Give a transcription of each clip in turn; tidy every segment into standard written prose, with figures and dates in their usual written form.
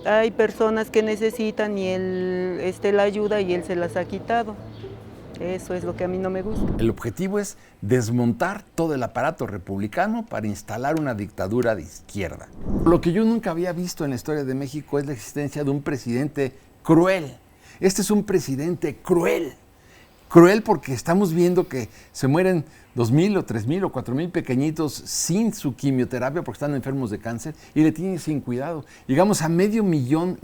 hay personas que necesitan y él la ayuda y él se las ha quitado. Eso es lo que a mí no me gusta. El objetivo es desmontar todo el aparato republicano para instalar una dictadura de izquierda. Lo que yo nunca había visto en la historia de México es la existencia de un presidente cruel. Este es un presidente cruel. Cruel porque estamos viendo que se mueren 2,000 o 3,000 o 4,000 pequeñitos sin su quimioterapia porque están enfermos de cáncer y le tienen sin cuidado. Llegamos a medio millón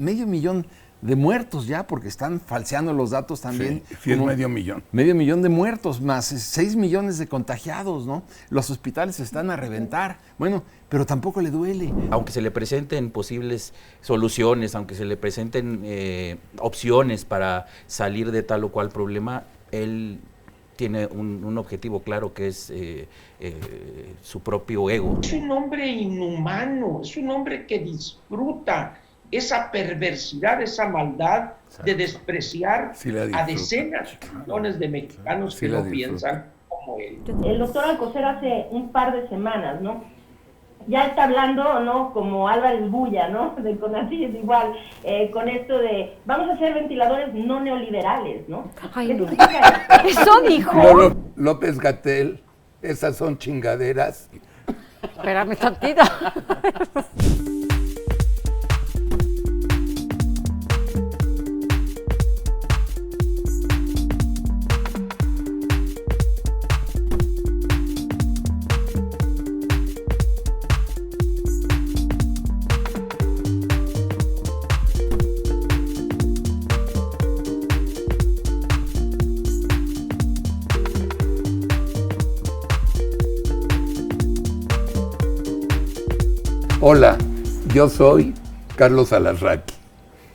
de muertos ya porque están falseando los datos también. Sí, es medio millón. Medio millón de muertos más 6 millones de contagiados, ¿no? Los hospitales están a reventar. Bueno, pero tampoco le duele. Aunque se le presenten posibles soluciones, aunque se le presenten opciones para salir de tal o cual problema, él tiene un objetivo claro que es su propio ego. Es un hombre inhumano, es un hombre que disfruta esa perversidad, esa maldad de despreciar a decenas de millones de mexicanos que no piensan como él. El doctor Alcocer hace un par de semanas, ¿no? Ya está hablando, ¿no? Como Álvarez Bulla, ¿no? De CONACYT igual, con esto de vamos a hacer ventiladores no neoliberales, ¿no? Ay, no. Eso dijo. No, López-Gatell, esas son chingaderas. Espérame tantito. Hola, yo soy Carlos Alarraqui.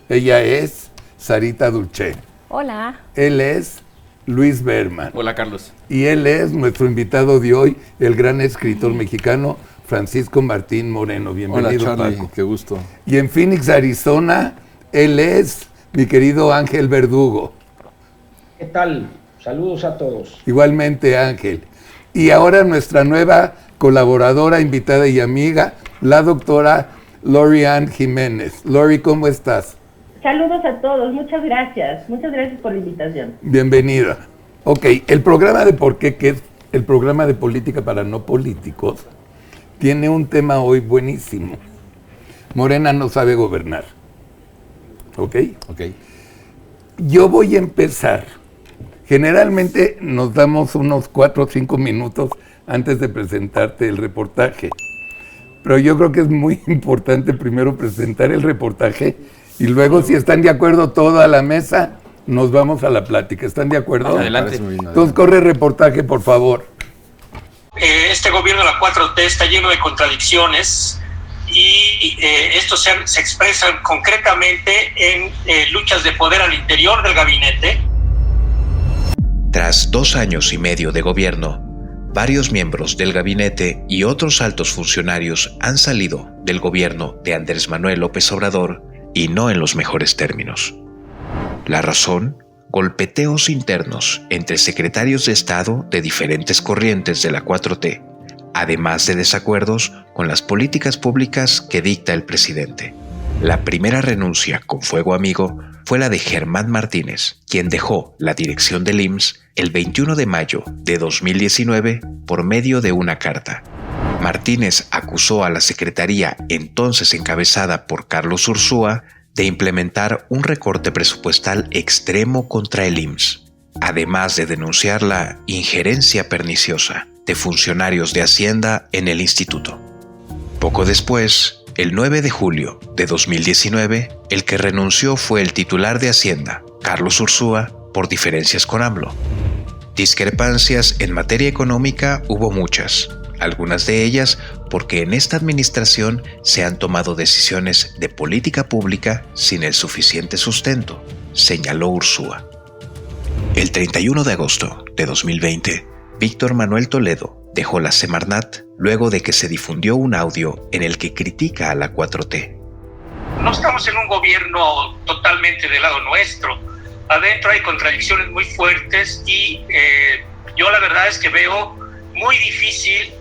Ella es Sarita Dulce. Hola. Él es Luis Berman. Hola, Carlos. Y él es nuestro invitado de hoy, el gran escritor mexicano Francisco Martín Moreno. Bienvenido, hola, Charlie, Paco. qué gusto. Y en Phoenix, Arizona, él es mi querido Ángel Verdugo. ¿Qué tal? Saludos a todos. Igualmente, Ángel. Y ahora nuestra nueva colaboradora, invitada y amiga, la doctora Lori Ann Jiménez. Lori, ¿cómo estás? Saludos a todos, muchas gracias por la invitación. Bienvenida. Ok, el programa de Por qué, que es el programa de política para no políticos, tiene un tema hoy buenísimo. Morena no sabe gobernar. ¿Ok? Ok. Yo voy a empezar. Generalmente nos damos unos 4 o 5 minutos antes de presentarte el reportaje. Pero yo creo que es muy importante primero presentar el reportaje y luego, si están de acuerdo toda la mesa, nos vamos a la plática. ¿Están de acuerdo? Adelante. Entonces corre reportaje, por favor. Este gobierno de la 4T está lleno de contradicciones y esto se expresa concretamente en luchas de poder al interior del gabinete. Tras 2 años y medio de gobierno, varios miembros del gabinete y otros altos funcionarios han salido del gobierno de Andrés Manuel López Obrador y no en los mejores términos. La razón: golpeteos internos entre secretarios de Estado de diferentes corrientes de la 4T, además de desacuerdos con las políticas públicas que dicta el presidente. La primera renuncia con fuego amigo fue la de Germán Martínez, quien dejó la dirección del IMSS el 21 de mayo de 2019 por medio de una carta. Martínez acusó a la secretaría, entonces encabezada por Carlos Ursúa, de implementar un recorte presupuestal extremo contra el IMSS, además de denunciar la injerencia perniciosa de funcionarios de Hacienda en el instituto. Poco después, el 9 de julio de 2019, el que renunció fue el titular de Hacienda, Carlos Ursúa, por diferencias con AMLO. Discrepancias en materia económica hubo muchas, algunas de ellas porque en esta administración se han tomado decisiones de política pública sin el suficiente sustento, señaló Ursúa. El 31 de agosto de 2020, Víctor Manuel Toledo dejó la Semarnat luego de que se difundió un audio en el que critica a la 4T. No estamos en un gobierno totalmente del lado nuestro. Adentro hay contradicciones muy fuertes y yo la verdad es que veo muy difícil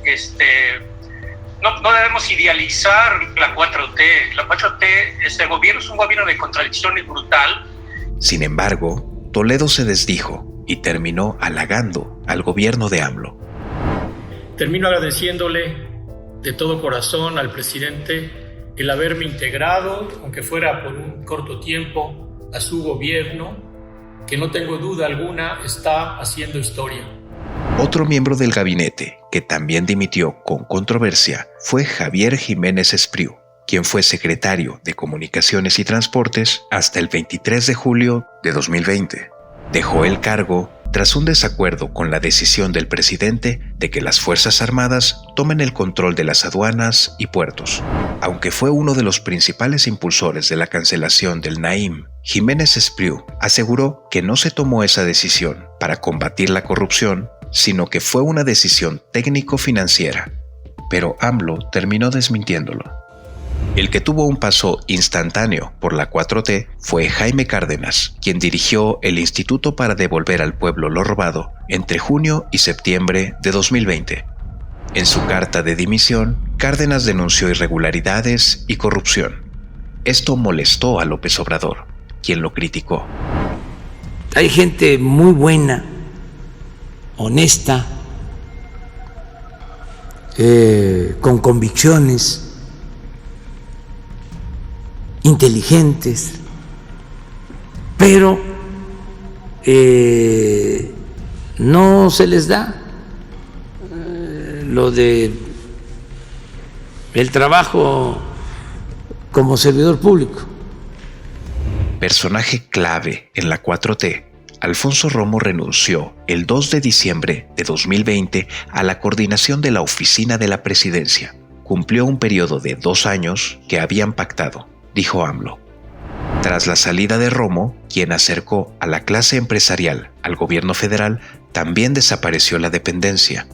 no debemos idealizar la 4T. La 4T, este gobierno es un gobierno de contradicciones brutal. Sin embargo, Toledo se desdijo y terminó halagando al gobierno de AMLO. Termino agradeciéndole de todo corazón al presidente el haberme integrado, aunque fuera por un corto tiempo, a su gobierno, que no tengo duda alguna está haciendo historia. Otro miembro del gabinete que también dimitió con controversia fue Javier Jiménez Espriu, quien fue secretario de Comunicaciones y Transportes hasta el 23 de julio de 2020. Dejó el cargo tras un desacuerdo con la decisión del presidente de que las Fuerzas Armadas tomen el control de las aduanas y puertos. Aunque fue uno de los principales impulsores de la cancelación del Naim, Jiménez Espriu aseguró que no se tomó esa decisión para combatir la corrupción, sino que fue una decisión técnico-financiera. Pero AMLO terminó desmintiéndolo. El que tuvo un paso instantáneo por la 4T fue Jaime Cárdenas, quien dirigió el Instituto para Devolver al Pueblo lo Robado entre junio y septiembre de 2020. En su carta de dimisión, Cárdenas denunció irregularidades y corrupción. Esto molestó a López Obrador, quien lo criticó. Hay gente muy buena, honesta, con convicciones, inteligentes, pero no se les da lo de el trabajo como servidor público. Personaje clave en la 4T, Alfonso Romo renunció el 2 de diciembre de 2020 a la coordinación de la Oficina de la Presidencia. Cumplió un periodo de 2 años que habían pactado, dijo AMLO. Tras la salida de Romo, quien acercó a la clase empresarial al gobierno federal, también desapareció la dependencia.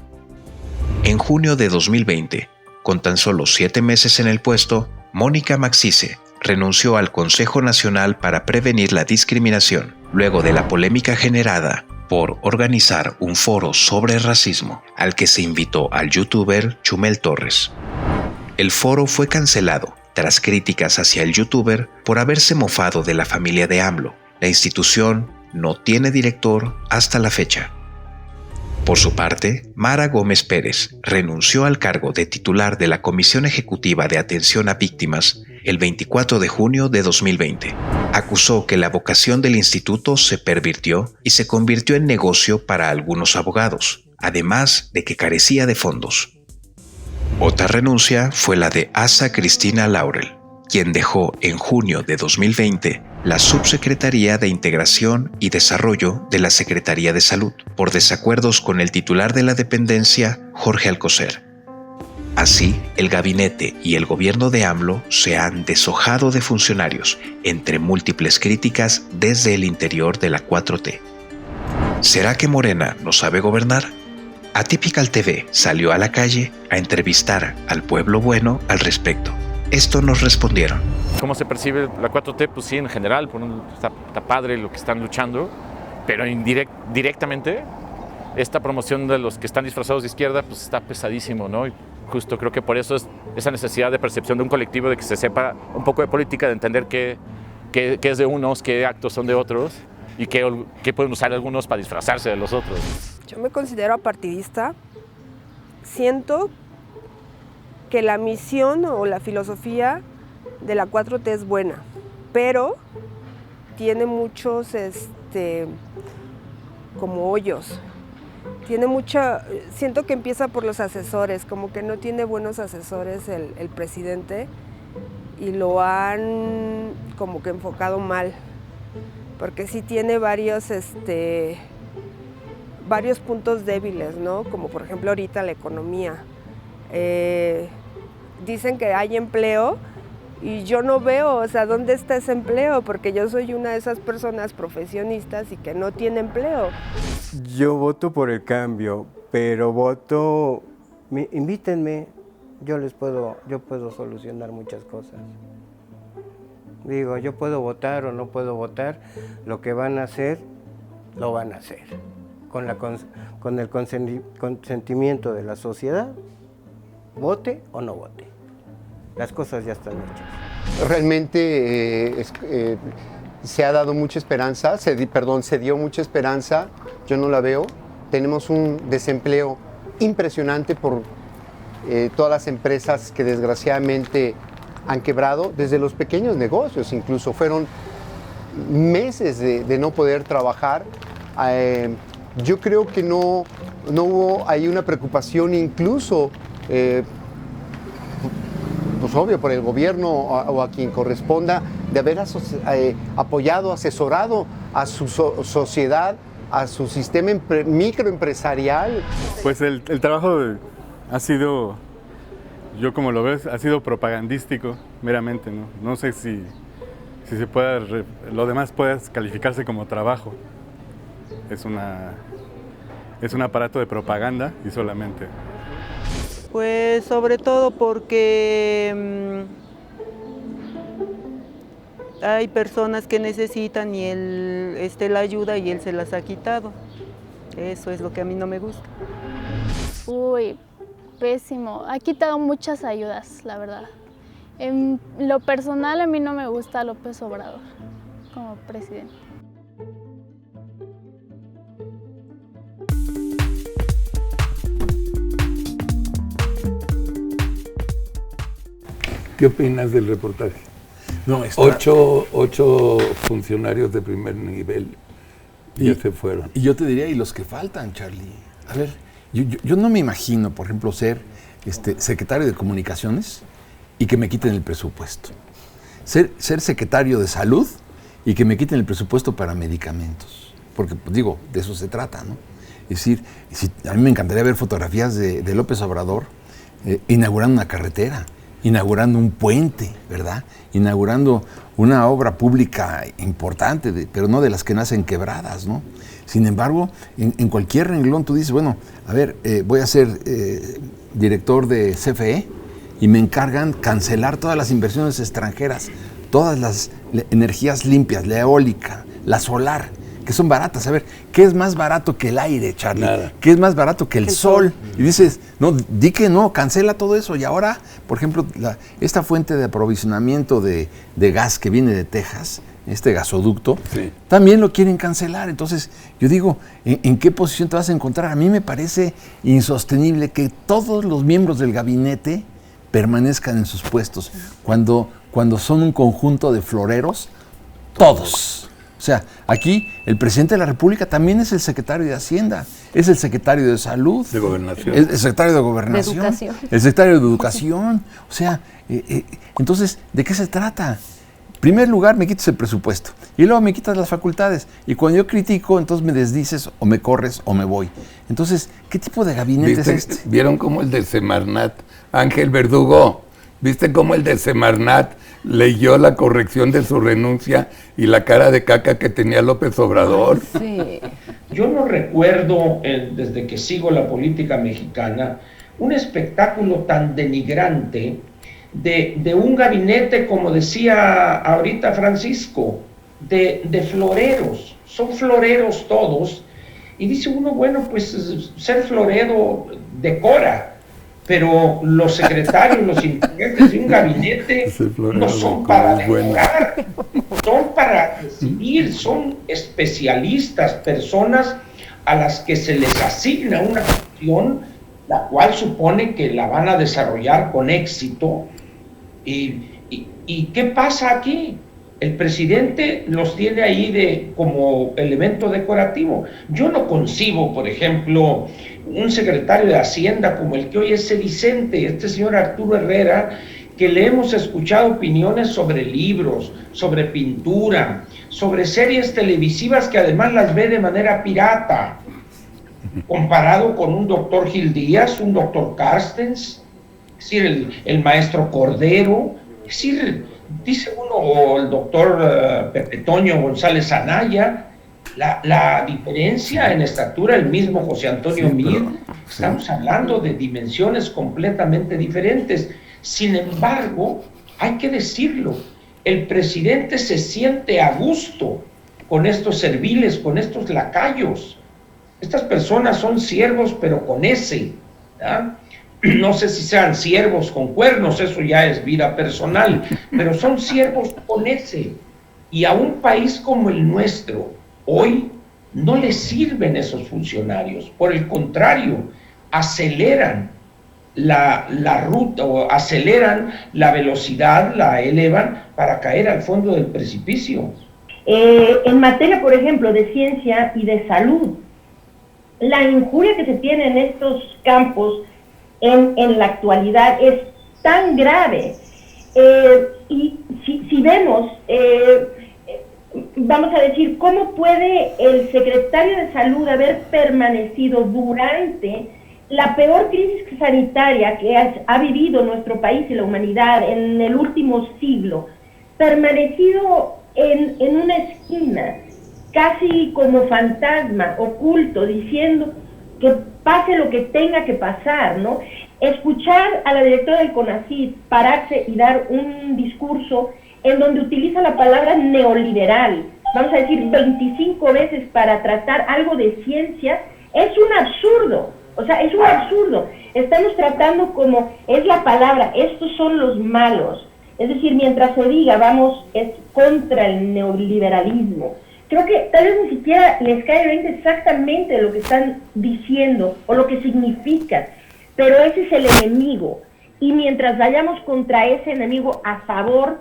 En junio de 2020, con tan solo 7 meses en el puesto, Mónica Maxice renunció al Consejo Nacional para Prevenir la Discriminación, luego de la polémica generada por organizar un foro sobre racismo, al que se invitó al youtuber Chumel Torres. El foro fue cancelado tras críticas hacia el youtuber por haberse mofado de la familia de AMLO. La institución no tiene director hasta la fecha. Por su parte, Mara Gómez Pérez renunció al cargo de titular de la Comisión Ejecutiva de Atención a Víctimas el 24 de junio de 2020. Acusó que la vocación del instituto se pervirtió y se convirtió en negocio para algunos abogados, además de que carecía de fondos. Otra renuncia fue la de Asa Cristina Laurel, quien dejó en junio de 2020 la Subsecretaría de Integración y Desarrollo de la Secretaría de Salud, por desacuerdos con el titular de la dependencia, Jorge Alcocer. Así, el gabinete y el gobierno de AMLO se han deshojado de funcionarios, entre múltiples críticas desde el interior de la 4T. ¿Será que Morena no sabe gobernar? Atypical TV salió a la calle a entrevistar al pueblo bueno al respecto. Esto nos respondieron. ¿Cómo se percibe la 4T? Pues sí, en general, está padre lo que están luchando, pero directamente esta promoción de los que están disfrazados de izquierda pues está pesadísimo, ¿no? Y justo creo que por eso es esa necesidad de percepción de un colectivo, de que se sepa un poco de política, de entender qué es de unos, qué actos son de otros y qué pueden usar algunos para disfrazarse de los otros. Yo me considero apartidista. Siento que la misión o la filosofía de la 4T es buena, pero tiene muchos como hoyos. Siento que empieza por los asesores, como que no tiene buenos asesores el presidente y lo han como que enfocado mal, porque sí tiene varios puntos débiles, ¿no? Como por ejemplo ahorita la economía. Dicen que hay empleo y yo no veo, o sea, ¿dónde está ese empleo? Porque yo soy una de esas personas profesionistas y que no tiene empleo. Yo voto por el cambio, pero invítenme, yo puedo solucionar muchas cosas. Digo, yo puedo votar o no puedo votar, lo que van a hacer, lo van a hacer. Con el consentimiento de la sociedad, vote o no vote. Las cosas ya están hechas. Realmente se ha dado mucha esperanza, se dio mucha esperanza, yo no la veo. Tenemos un desempleo impresionante por todas las empresas que desgraciadamente han quebrado, desde los pequeños negocios incluso. Fueron meses de no poder trabajar. Yo creo que no hubo ahí una preocupación incluso, pues obvio, por el gobierno o a quien corresponda, de haber apoyado, asesorado a su sociedad, a su sistema microempresarial. Pues el trabajo ha sido, yo como lo veo, ha sido propagandístico meramente, ¿no? No sé si se puede, lo demás puede calificarse como trabajo. Es un aparato de propaganda y solamente. Pues sobre todo porque hay personas que necesitan y él la ayuda y él se las ha quitado. Eso es lo que a mí no me gusta. Uy, pésimo. Ha quitado muchas ayudas, la verdad. En lo personal, a mí no me gusta López Obrador como presidente. ¿Qué opinas del reportaje? No, ocho funcionarios de primer nivel ya se fueron. Y yo te diría, y los que faltan, Charlie. A ver, yo no me imagino, por ejemplo, ser secretario de Comunicaciones y que me quiten el presupuesto. Ser secretario de Salud y que me quiten el presupuesto para medicamentos. Porque, pues, digo, de eso se trata, ¿no? Es decir, a mí me encantaría ver fotografías de López Obrador inaugurando una carretera, inaugurando un puente, ¿verdad? Inaugurando una obra pública importante, pero no de las que nacen quebradas, ¿no? Sin embargo, en cualquier renglón tú dices, bueno, a ver, voy a ser director de CFE y me encargan cancelar todas las inversiones extranjeras, todas las energías limpias, la eólica, la solar, que son baratas. A ver, ¿qué es más barato que el aire, Charlie? Nada. ¿Qué es más barato que el sol? Y dices, no, di que no, cancela todo eso. Y ahora, por ejemplo, esta fuente de aprovisionamiento de gas que viene de Texas, este gasoducto, sí, también lo quieren cancelar. Entonces, yo digo, ¿en qué posición te vas a encontrar? A mí me parece insostenible que todos los miembros del gabinete permanezcan en sus puestos, cuando son un conjunto de floreros, todos. O sea, aquí el presidente de la República también es el secretario de Hacienda, es el secretario de Salud, de Gobernación, el secretario de Gobernación, de Educación, el secretario de Educación. O sea, entonces, ¿de qué se trata? En primer lugar, me quitas el presupuesto y luego me quitas las facultades. Y cuando yo critico, entonces me desdices o me corres o me voy. Entonces, ¿qué tipo de gabinete es este? ¿Vieron cómo el de Semarnat, Ángel Verdugo, viste cómo el de Semarnat leyó la corrección de su renuncia y la cara de caca que tenía López Obrador? Sí. Yo no recuerdo, desde que sigo la política mexicana, un espectáculo tan denigrante de un gabinete, como decía ahorita Francisco, de floreros. Son floreros todos. Y dice uno, bueno, pues ser florero decora. Pero los secretarios, los integrantes de un gabinete no son para decorar, son para recibir, son especialistas, personas a las que se les asigna una función, la cual supone que la van a desarrollar con éxito. ¿Y qué pasa aquí? El presidente los tiene ahí como elemento decorativo. Yo no concibo, por ejemplo, un secretario de Hacienda como el que hoy es Vicente, este señor Arturo Herrera, que le hemos escuchado opiniones sobre libros, sobre pintura, sobre series televisivas que además las ve de manera pirata, comparado con un doctor Gil Díaz, un doctor Carstens, es decir, el maestro Cordero, es decir, dice uno, o el doctor Pepe Toño González Anaya. La diferencia en estatura, el mismo José Antonio Mir, estamos hablando de dimensiones completamente diferentes. Sin embargo, hay que decirlo, el presidente se siente a gusto con estos serviles, con estos lacayos. Estas personas son siervos, pero con S, ¿verdad? no sé si sean ciervos con cuernos, eso ya es vida personal, pero son ciervos con ese. Y a un país como el nuestro, hoy no le sirven esos funcionarios, por el contrario, aceleran la ruta o aceleran la velocidad, la elevan para caer al fondo del precipicio. En materia, por ejemplo, de ciencia y de salud, la injuria que se tiene en estos campos en la actualidad es tan grave. Y si vemos, vamos a decir, ¿cómo puede el secretario de Salud haber permanecido durante la peor crisis sanitaria que ha vivido nuestro país y la humanidad en el último siglo, permanecido en una esquina, casi como fantasma, oculto, diciendo que pase lo que tenga que pasar, ¿no? Escuchar a la directora del CONACYT pararse y dar un discurso en donde utiliza la palabra neoliberal, vamos a decir 25 veces para tratar algo de ciencia, es un absurdo. O sea, es un absurdo. Estamos tratando como, es la palabra, estos son los malos. Es decir, mientras se diga, vamos, es contra el neoliberalismo. Creo que tal vez ni siquiera les cae 20 exactamente lo que están diciendo o lo que significa. Pero ese es el enemigo. Y mientras vayamos contra ese enemigo a favor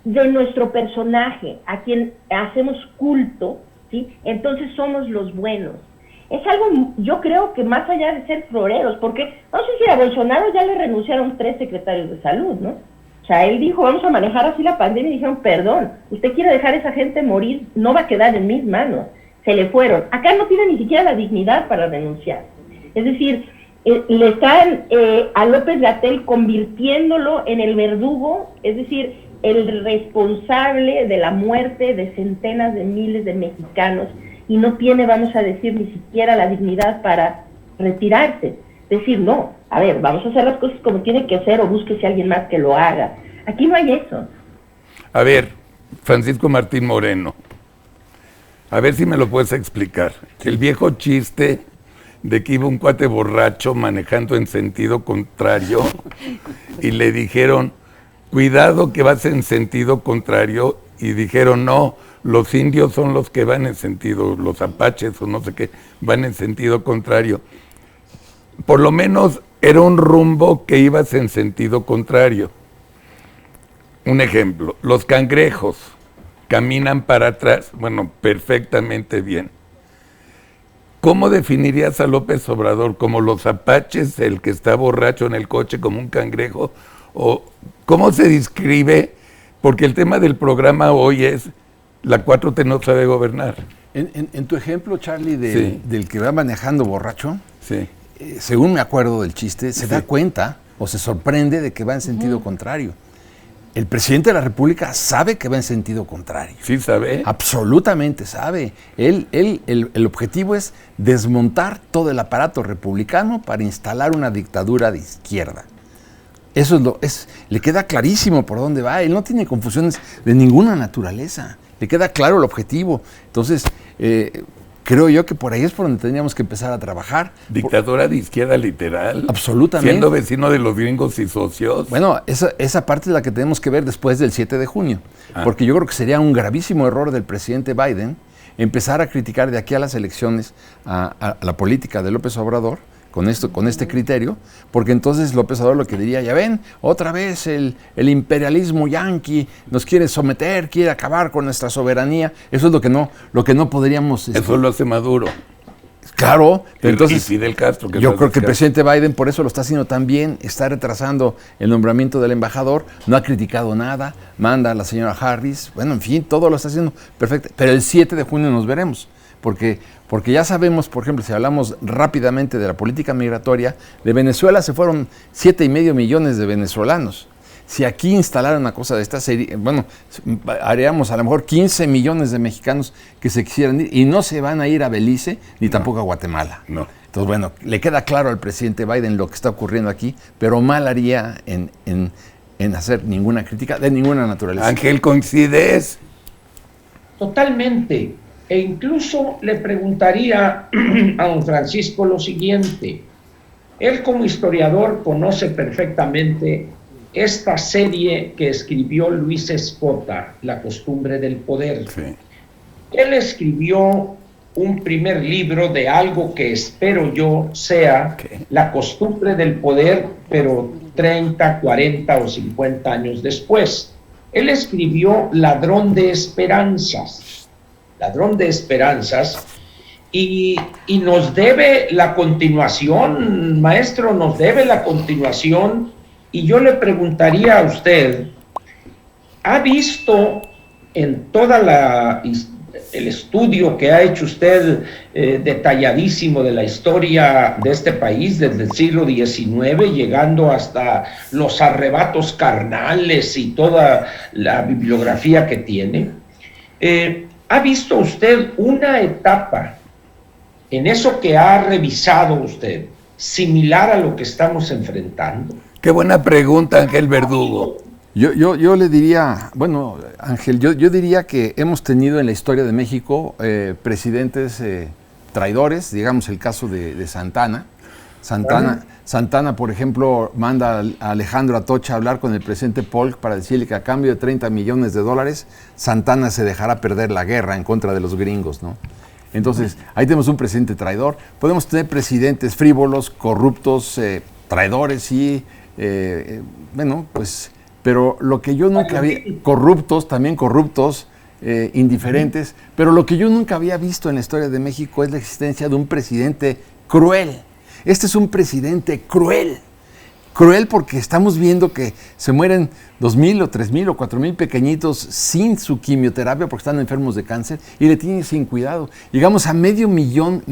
de nuestro personaje, a quien hacemos culto, ¿sí? Entonces somos los buenos. Es algo, yo creo que más allá de ser floreros, porque no sé si a Bolsonaro ya le renunciaron 3 secretarios de salud, ¿no? O sea, él dijo, vamos a manejar así la pandemia, y dijeron, perdón, usted quiere dejar a esa gente morir, no va a quedar en mis manos. Se le fueron. Acá no tiene ni siquiera la dignidad para renunciar. Es decir, le están a López-Gatell convirtiéndolo en el verdugo, es decir, el responsable de la muerte de centenas de miles de mexicanos, y no tiene, vamos a decir, ni siquiera la dignidad para retirarse. Decir, no, a ver, vamos a hacer las cosas como tiene que hacer o búsquese a alguien más que lo haga. Aquí no hay eso. A ver, Francisco Martín Moreno, a ver si me lo puedes explicar. El viejo chiste de que iba un cuate borracho manejando en sentido contrario y le dijeron, cuidado que vas en sentido contrario, y dijeron, no, los indios son los que van en sentido, los apaches o no sé qué, van en sentido contrario. Por lo menos era un rumbo que ibas en sentido contrario. Un ejemplo, los cangrejos caminan para atrás, bueno, perfectamente bien. ¿Cómo definirías a López Obrador? ¿Como los apaches, el que está borracho en el coche como un cangrejo? ¿O cómo se describe? Porque el tema del programa hoy es la 4T no sabe gobernar. En tu ejemplo, Charlie, Sí. del que va manejando borracho, Sí. Según me acuerdo del chiste, se da cuenta o se sorprende de que va en sentido contrario. El presidente de la República sabe que va en sentido contrario. ¿Sí sabe? Absolutamente sabe. El objetivo es desmontar todo el aparato republicano para instalar una dictadura de izquierda. Eso le queda clarísimo por dónde va. Él no tiene confusiones de ninguna naturaleza. Le queda claro el objetivo. Entonces, creo yo que por ahí es por donde tendríamos que empezar a trabajar. Dictadura de izquierda literal. Absolutamente. Siendo vecino de los gringos y socios. Bueno, esa parte es la que tenemos que ver después del 7 de junio. Porque yo creo que sería un gravísimo error del presidente Biden empezar a criticar de aquí a las elecciones a la política de López Obrador con este criterio, porque entonces López Obrador lo que diría, ya ven, otra vez el imperialismo yanqui nos quiere someter, quiere acabar con nuestra soberanía. Eso es lo que no podríamos... Eso lo hace Maduro. Claro, pero entonces y Fidel Castro. Yo creo que el presidente Biden por eso lo está haciendo tan bien, está retrasando el nombramiento del embajador, no ha criticado nada, manda a la señora Harris, bueno, en fin, todo lo está haciendo perfecto, pero el 7 de junio nos veremos. Porque ya sabemos, por ejemplo, si hablamos rápidamente de la política migratoria, de Venezuela se fueron 7,5 millones de venezolanos. Si aquí instalara una cosa de esta serie, bueno, haríamos a lo mejor 15 millones de mexicanos que se quisieran ir y no se van a ir a Belice ni tampoco a Guatemala. No. Entonces, bueno, le queda claro al presidente Biden lo que está ocurriendo aquí, pero mal haría en hacer ninguna crítica de ninguna naturaleza. Ángel, ¿coincides? Totalmente. E incluso le preguntaría a don Francisco lo siguiente. Él como historiador conoce perfectamente esta serie que escribió Luis Escota, La costumbre del poder. Sí. Él escribió un primer libro de algo que espero yo sea La costumbre del poder, pero 30, 40 o 50 años después. Él escribió Ladrón de Esperanzas, y nos debe la continuación, maestro, nos debe la continuación, y yo le preguntaría a usted, ¿ha visto en toda el estudio que ha hecho usted detalladísimo de la historia de este país desde el siglo XIX, llegando hasta los arrebatos carnales y toda la bibliografía que tiene? ¿Ha visto usted una etapa en eso que ha revisado usted similar a lo que estamos enfrentando? Qué buena pregunta, Ángel Verdugo. Yo le diría, bueno, Ángel, yo diría que hemos tenido en la historia de México presidentes traidores, digamos el caso de Santana. Santana, por ejemplo, manda a Alejandro Atocha a hablar con el presidente Polk para decirle que a cambio de 30 millones de dólares, Santana se dejará perder la guerra en contra de los gringos, ¿no? Entonces, ahí tenemos un presidente traidor. Podemos tener presidentes frívolos, corruptos, traidores, sí, bueno, pues... Pero lo que yo nunca había, corruptos, indiferentes, pero lo que yo nunca había visto en la historia de México es la existencia de un presidente cruel. Este es un presidente cruel. Cruel porque estamos viendo que se mueren 2,000 o 3,000 o 4,000 pequeñitos sin su quimioterapia porque están enfermos de cáncer y le tienen sin cuidado. Llegamos a medio millón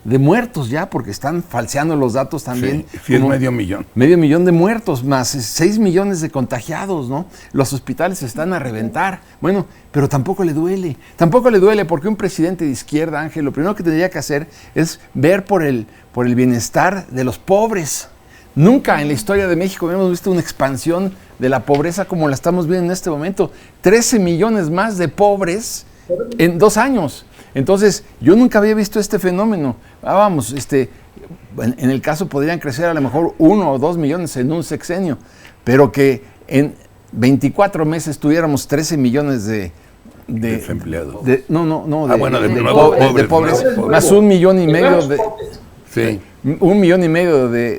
de muertos ya, porque están falseando los datos también. Sí, es medio millón. Medio millón de muertos, más 6 millones de contagiados, ¿no? Los hospitales están a reventar. Bueno, pero tampoco le duele. Tampoco le duele porque un presidente de izquierda, Ángel, lo primero que tendría que hacer es ver por el bienestar de los pobres. Nunca en la historia de México hemos visto una expansión de la pobreza como la estamos viendo en este momento. 13 millones más de pobres en 2 años. Entonces, yo nunca había visto este fenómeno. Vamos, en el caso podrían crecer a lo mejor 1 o 2 millones en un sexenio, pero que en 24 meses tuviéramos 13 millones de desempleados. De pobres, pobres, más 1,5 millones de... Sí. 1,5 millones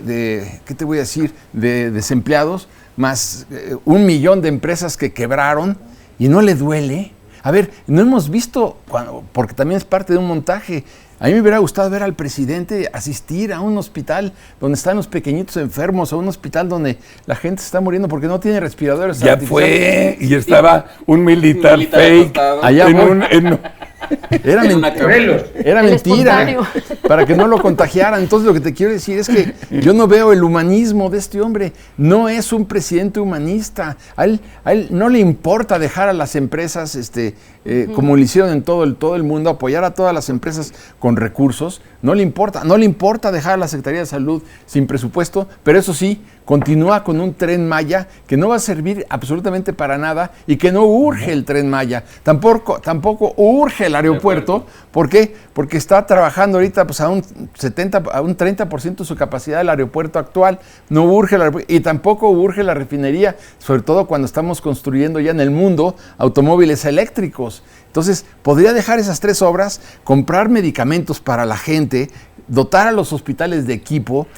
de ¿qué te voy a decir? De desempleados, más 1 millón de empresas que quebraron y no le duele. A ver, no hemos visto, porque también es parte de un montaje, a mí me hubiera gustado ver al presidente asistir a un hospital donde están los pequeñitos enfermos, a un hospital donde la gente se está muriendo porque no tiene respiradores. Ya fue, y estaba un militar fake. Allá Era mentira, para que no lo contagiaran. Entonces lo que te quiero decir es que yo no veo el humanismo de este hombre. No es un presidente humanista. A él no le importa dejar a las empresas, como lo hicieron en todo el mundo, apoyar a todas las empresas con recursos. No le importa dejar a la Secretaría de Salud sin presupuesto, pero eso sí, continúa con un Tren Maya que no va a servir absolutamente para nada y que no urge el Tren Maya. Tampoco urge el aeropuerto. ¿Por qué? Porque está trabajando ahorita pues, a un 30% de su capacidad el aeropuerto actual. No urge el aeropuerto y tampoco urge la refinería, sobre todo cuando estamos construyendo ya en el mundo automóviles eléctricos. Entonces, podría dejar esas 3 obras, comprar medicamentos para la gente, dotar a los hospitales de equipo,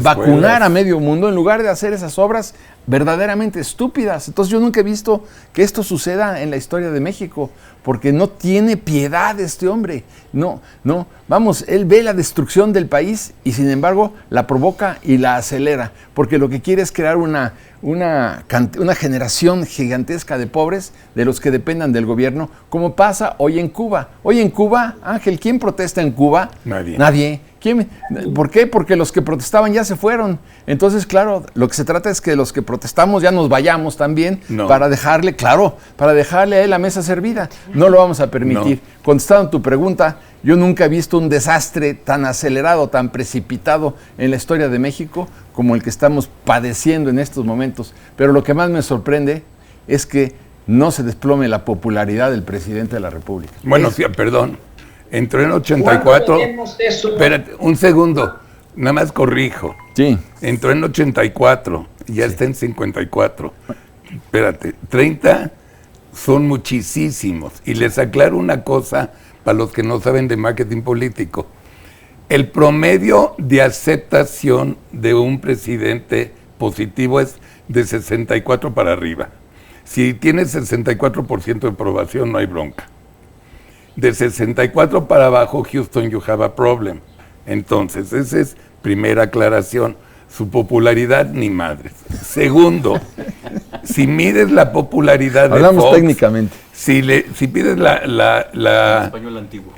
vacunar a medio mundo, en lugar de hacer esas obras verdaderamente estúpidas. Entonces yo nunca he visto que esto suceda en la historia de México, porque no tiene piedad este hombre. No, vamos, él ve la destrucción del país y sin embargo la provoca y la acelera, porque lo que quiere es crear una generación gigantesca de pobres de los que dependan del gobierno, como pasa hoy en Cuba. Hoy en Cuba, Ángel, ¿quién protesta en Cuba? Nadie. ¿Por qué? Porque los que protestaban ya se fueron. Entonces, claro, lo que se trata es que los que protestamos ya nos vayamos también para dejarle a él la mesa servida. No lo vamos a permitir. Contestando tu pregunta, yo nunca he visto un desastre tan acelerado, tan precipitado en la historia de México como el que estamos padeciendo en estos momentos. Pero lo que más me sorprende es que no se desplome la popularidad del presidente de la República. Bueno, sí, perdón. Entró en 84. Espérate, un segundo. Nada más corrijo. Sí. Entró en 84, ya está en 54. Espérate, 30 son muchísimos. Y les aclaro una cosa para los que no saben de marketing político. El promedio de aceptación de un presidente positivo es de 64 para arriba. Si tienes 64% de aprobación, no hay bronca. De 64 para abajo, Houston, you have a problem. Entonces, esa es primera aclaración. Su popularidad, ni madres. Segundo, si mides la popularidad de Hablamos Fox, técnicamente. si pides la español antiguo.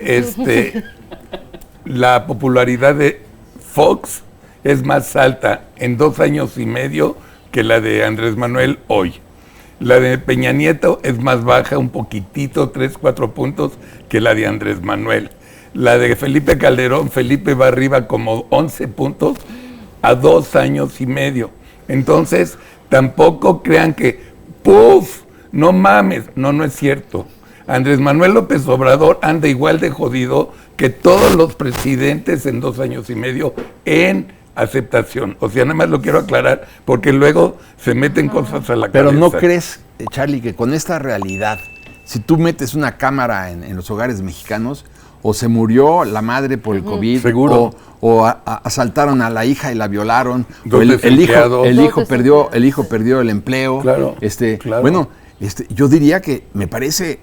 La popularidad de Fox es más alta en 2 años y medio que la de Andrés Manuel hoy. La de Peña Nieto es más baja, un poquitito, 3, 4 puntos, que la de Andrés Manuel. La de Felipe Calderón, Felipe va arriba como 11 puntos a 2 años y medio. Entonces, tampoco crean que, ¡puf! No mames. No es cierto. Andrés Manuel López Obrador anda igual de jodido que todos los presidentes en 2 años y medio en aceptación. O sea, nada más lo quiero aclarar, porque luego se meten cosas a la cabeza. Pero ¿no crees, Charlie, que con esta realidad, si tú metes una cámara en los hogares mexicanos, o se murió la madre por el COVID, seguro, o asaltaron a la hija y la violaron, o el hijo perdió el empleo, claro. Bueno, yo diría que me parece,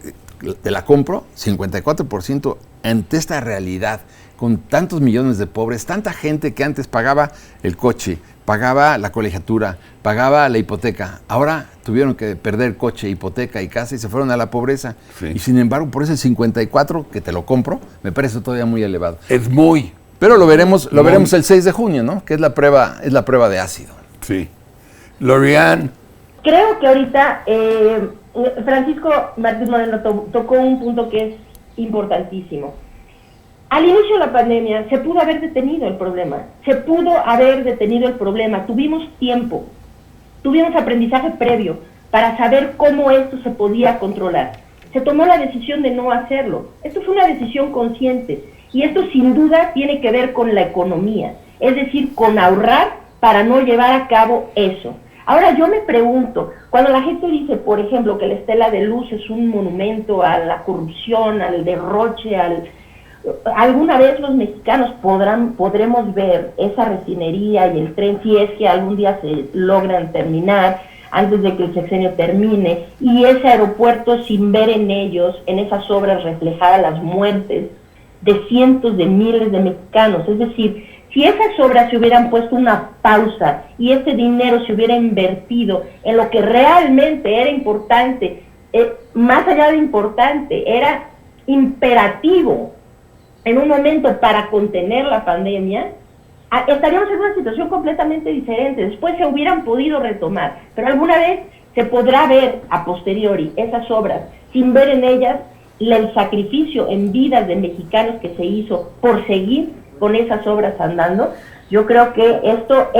te la compro, 54% ante esta realidad, con tantos millones de pobres, tanta gente que antes pagaba el coche, pagaba la colegiatura, pagaba la hipoteca, ahora tuvieron que perder coche, hipoteca y casa y se fueron a la pobreza. Sí. Y sin embargo, por eso el 54, que te lo compro, me parece todavía muy elevado. Es muy. Pero lo veremos el 6 de junio, ¿no? Que es la prueba de ácido. Sí. Lorian. Creo que ahorita Francisco Martínez Moreno tocó un punto que es importantísimo. Al inicio de la pandemia se pudo haber detenido el problema, tuvimos tiempo, tuvimos aprendizaje previo para saber cómo esto se podía controlar. Se tomó la decisión de no hacerlo. Esto fue una decisión consciente y esto sin duda tiene que ver con la economía, es decir, con ahorrar para no llevar a cabo eso. Ahora yo me pregunto, cuando la gente dice, por ejemplo, que la Estela de Luz es un monumento a la corrupción, al derroche, alguna vez los mexicanos podremos ver esa refinería y el tren, si es que algún día se logran terminar antes de que el sexenio termine, y ese aeropuerto sin ver en ellos, en esas obras reflejadas las muertes de cientos de miles de mexicanos. Es decir, si esas obras se hubieran puesto una pausa y ese dinero se hubiera invertido en lo que realmente era importante, más allá de importante, era imperativo en un momento para contener la pandemia, estaríamos en una situación completamente diferente. Después se hubieran podido retomar, pero alguna vez se podrá ver a posteriori esas obras sin ver en ellas el sacrificio en vidas de mexicanos que se hizo por seguir con esas obras andando. Yo creo que esto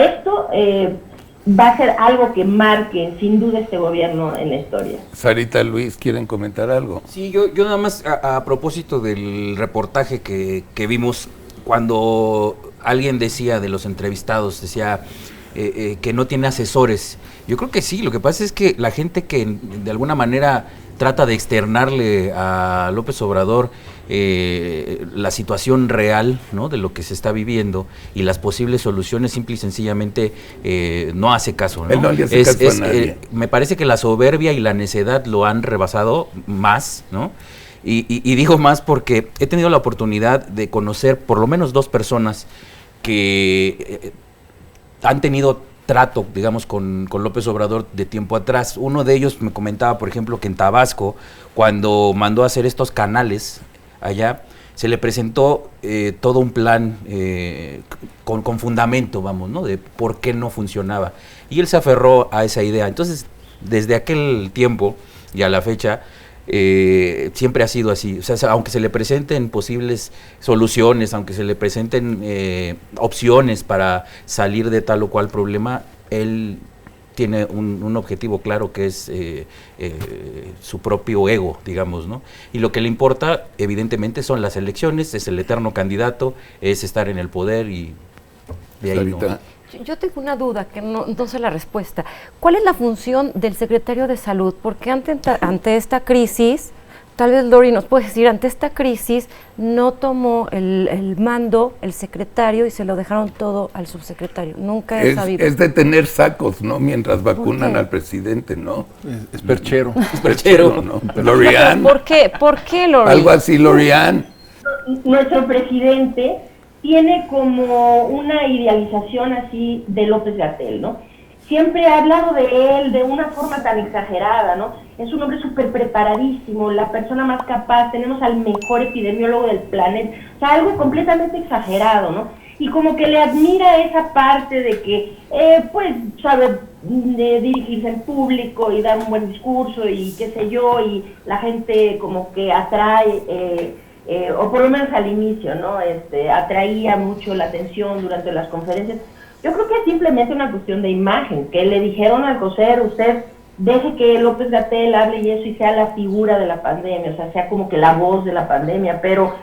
va a ser algo que marque sin duda este gobierno en la historia. Sarita, Luis, ¿quieren comentar algo? Sí, yo nada más a propósito del reportaje que vimos, cuando alguien decía de los entrevistados, decía que no tiene asesores. Yo creo que sí, lo que pasa es que la gente que de alguna manera trata de externarle a López Obrador la situación real, ¿no?, de lo que se está viviendo y las posibles soluciones, simple y sencillamente no hace caso, ¿no? Él no le hace caso a nadie. Me parece que la soberbia y la necedad lo han rebasado más, ¿no? Y digo más porque he tenido la oportunidad de conocer por lo menos 2 personas que han tenido trato, digamos, con López Obrador de tiempo atrás. Uno de ellos me comentaba, por ejemplo, que en Tabasco, cuando mandó a hacer estos canales allá, se le presentó todo un plan con fundamento, vamos, ¿no?, de por qué no funcionaba. Y él se aferró a esa idea. Entonces, desde aquel tiempo y a la fecha, siempre ha sido así. O sea, aunque se le presenten posibles soluciones, aunque se le presenten opciones para salir de tal o cual problema, él tiene un objetivo claro, que es su propio ego, digamos, ¿no? Y lo que le importa, evidentemente, son las elecciones, es el eterno candidato, es estar en el poder y De ahí no. Yo tengo una duda que no sé la respuesta. ¿Cuál es la función del secretario de Salud? Porque ante esta crisis, tal vez Lori nos puede decir, ante esta crisis no tomó el mando el secretario y se lo dejaron todo al subsecretario. Nunca he sabido. Es de tener sacos, ¿no? Mientras vacunan al presidente, ¿no? Es perchero. Es perchero, ¿no? Lorian. ¿Por qué? ¿Por qué, Lori? Algo así, Lorian. Nuestro presidente tiene como una idealización así de López-Gatell, ¿no? Siempre ha hablado de él de una forma tan exagerada, ¿no? Es un hombre súper preparadísimo, la persona más capaz, tenemos al mejor epidemiólogo del planeta, o sea, algo completamente exagerado, ¿no? Y como que le admira esa parte de que, pues, sabe dirigirse en público y dar un buen discurso y qué sé yo, y la gente como que atrae, o por lo menos al inicio, ¿no? Atraía mucho la atención durante las conferencias. Yo creo que es simplemente una cuestión de imagen, que le dijeron al Alcocer, usted deje que López-Gatell hable y eso y sea la figura de la pandemia, o sea, sea como que la voz de la pandemia, pero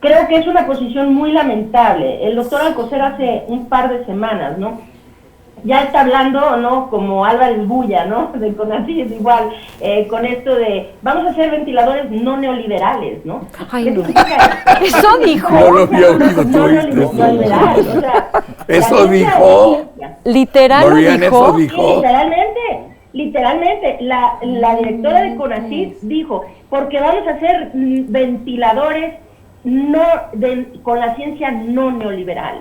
creo que es una posición muy lamentable. El doctor Alcocer hace un par de semanas, ¿no? Ya está hablando, ¿no? Como Álvarez Bulla, ¿no? De CONACYT igual, con esto de, vamos a hacer ventiladores no neoliberales, ¿no? Ay, no. Eso dijo. No lo había oído, tú oíste eso. O sea, eso dijo. Literal Lorian, dijo. eso dijo. Sí, literalmente, la directora de CONACYT dijo, porque vamos a hacer ventiladores con la ciencia no neoliberal.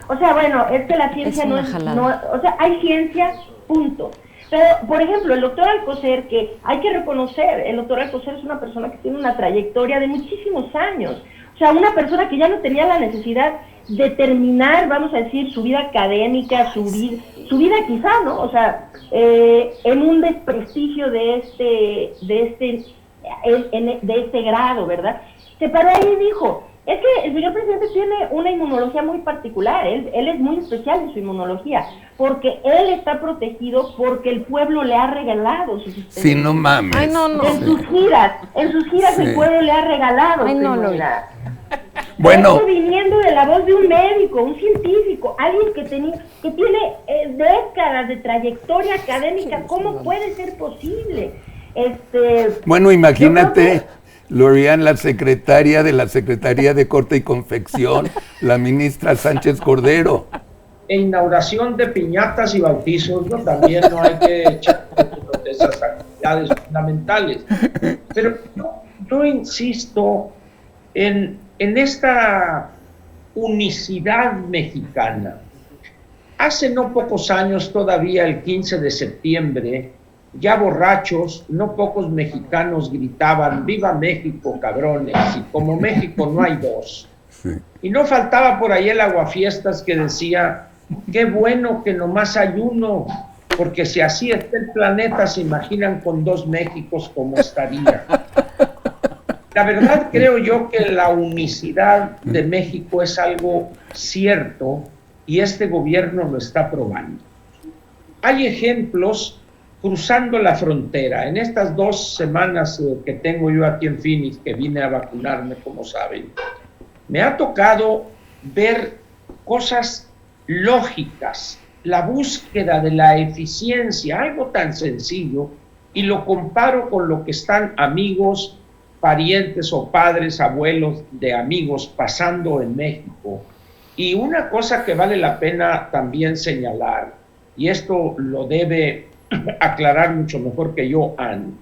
O sea, bueno, es que la ciencia no, o sea, hay ciencia, punto. Pero, por ejemplo, el doctor Alcocer, que hay que reconocer, el doctor Alcocer es una persona que tiene una trayectoria de muchísimos años. O sea, una persona que ya no tenía la necesidad de terminar, vamos a decir, su vida académica, su vida quizá, ¿no? O sea, en un desprestigio de este grado, ¿verdad? Se paró ahí y dijo, es que el señor presidente tiene una inmunología muy particular, él es muy especial en su inmunología, porque él está protegido porque el pueblo le ha regalado sus sistemas. Sí, no mames. Ay, no. En sus giras sí. El pueblo le ha regalado. Ay, no, bueno. Esto viniendo de la voz de un médico, un científico, alguien que tiene décadas de trayectoria académica, ¿cómo puede ser posible? Bueno, imagínate, Lorian, la secretaria de la Secretaría de Corte y Confección, la ministra Sánchez Cordero. E inauguración de piñatas y bautizos, ¿no? También no hay que echar de esas actividades fundamentales. Pero yo insisto en esta unicidad mexicana. Hace no pocos años, todavía el 15 de septiembre, ya borrachos, no pocos mexicanos gritaban, ¡viva México, cabrones! Y como México no hay dos. Sí. Y no faltaba por ahí el aguafiestas que decía, qué bueno que nomás hay uno, porque si así está el planeta, se imaginan con dos Méxicos cómo estaría. La verdad creo yo que la unicidad de México es algo cierto y este gobierno lo está probando. Hay ejemplos cruzando la frontera. En estas 2 semanas que tengo yo aquí en Phoenix, que vine a vacunarme, como saben, me ha tocado ver cosas lógicas, la búsqueda de la eficiencia, algo tan sencillo, y lo comparo con lo que están amigos, parientes o padres, abuelos de amigos pasando en México. Y una cosa que vale la pena también señalar, y esto lo debe aclarar mucho mejor que yo, Ann,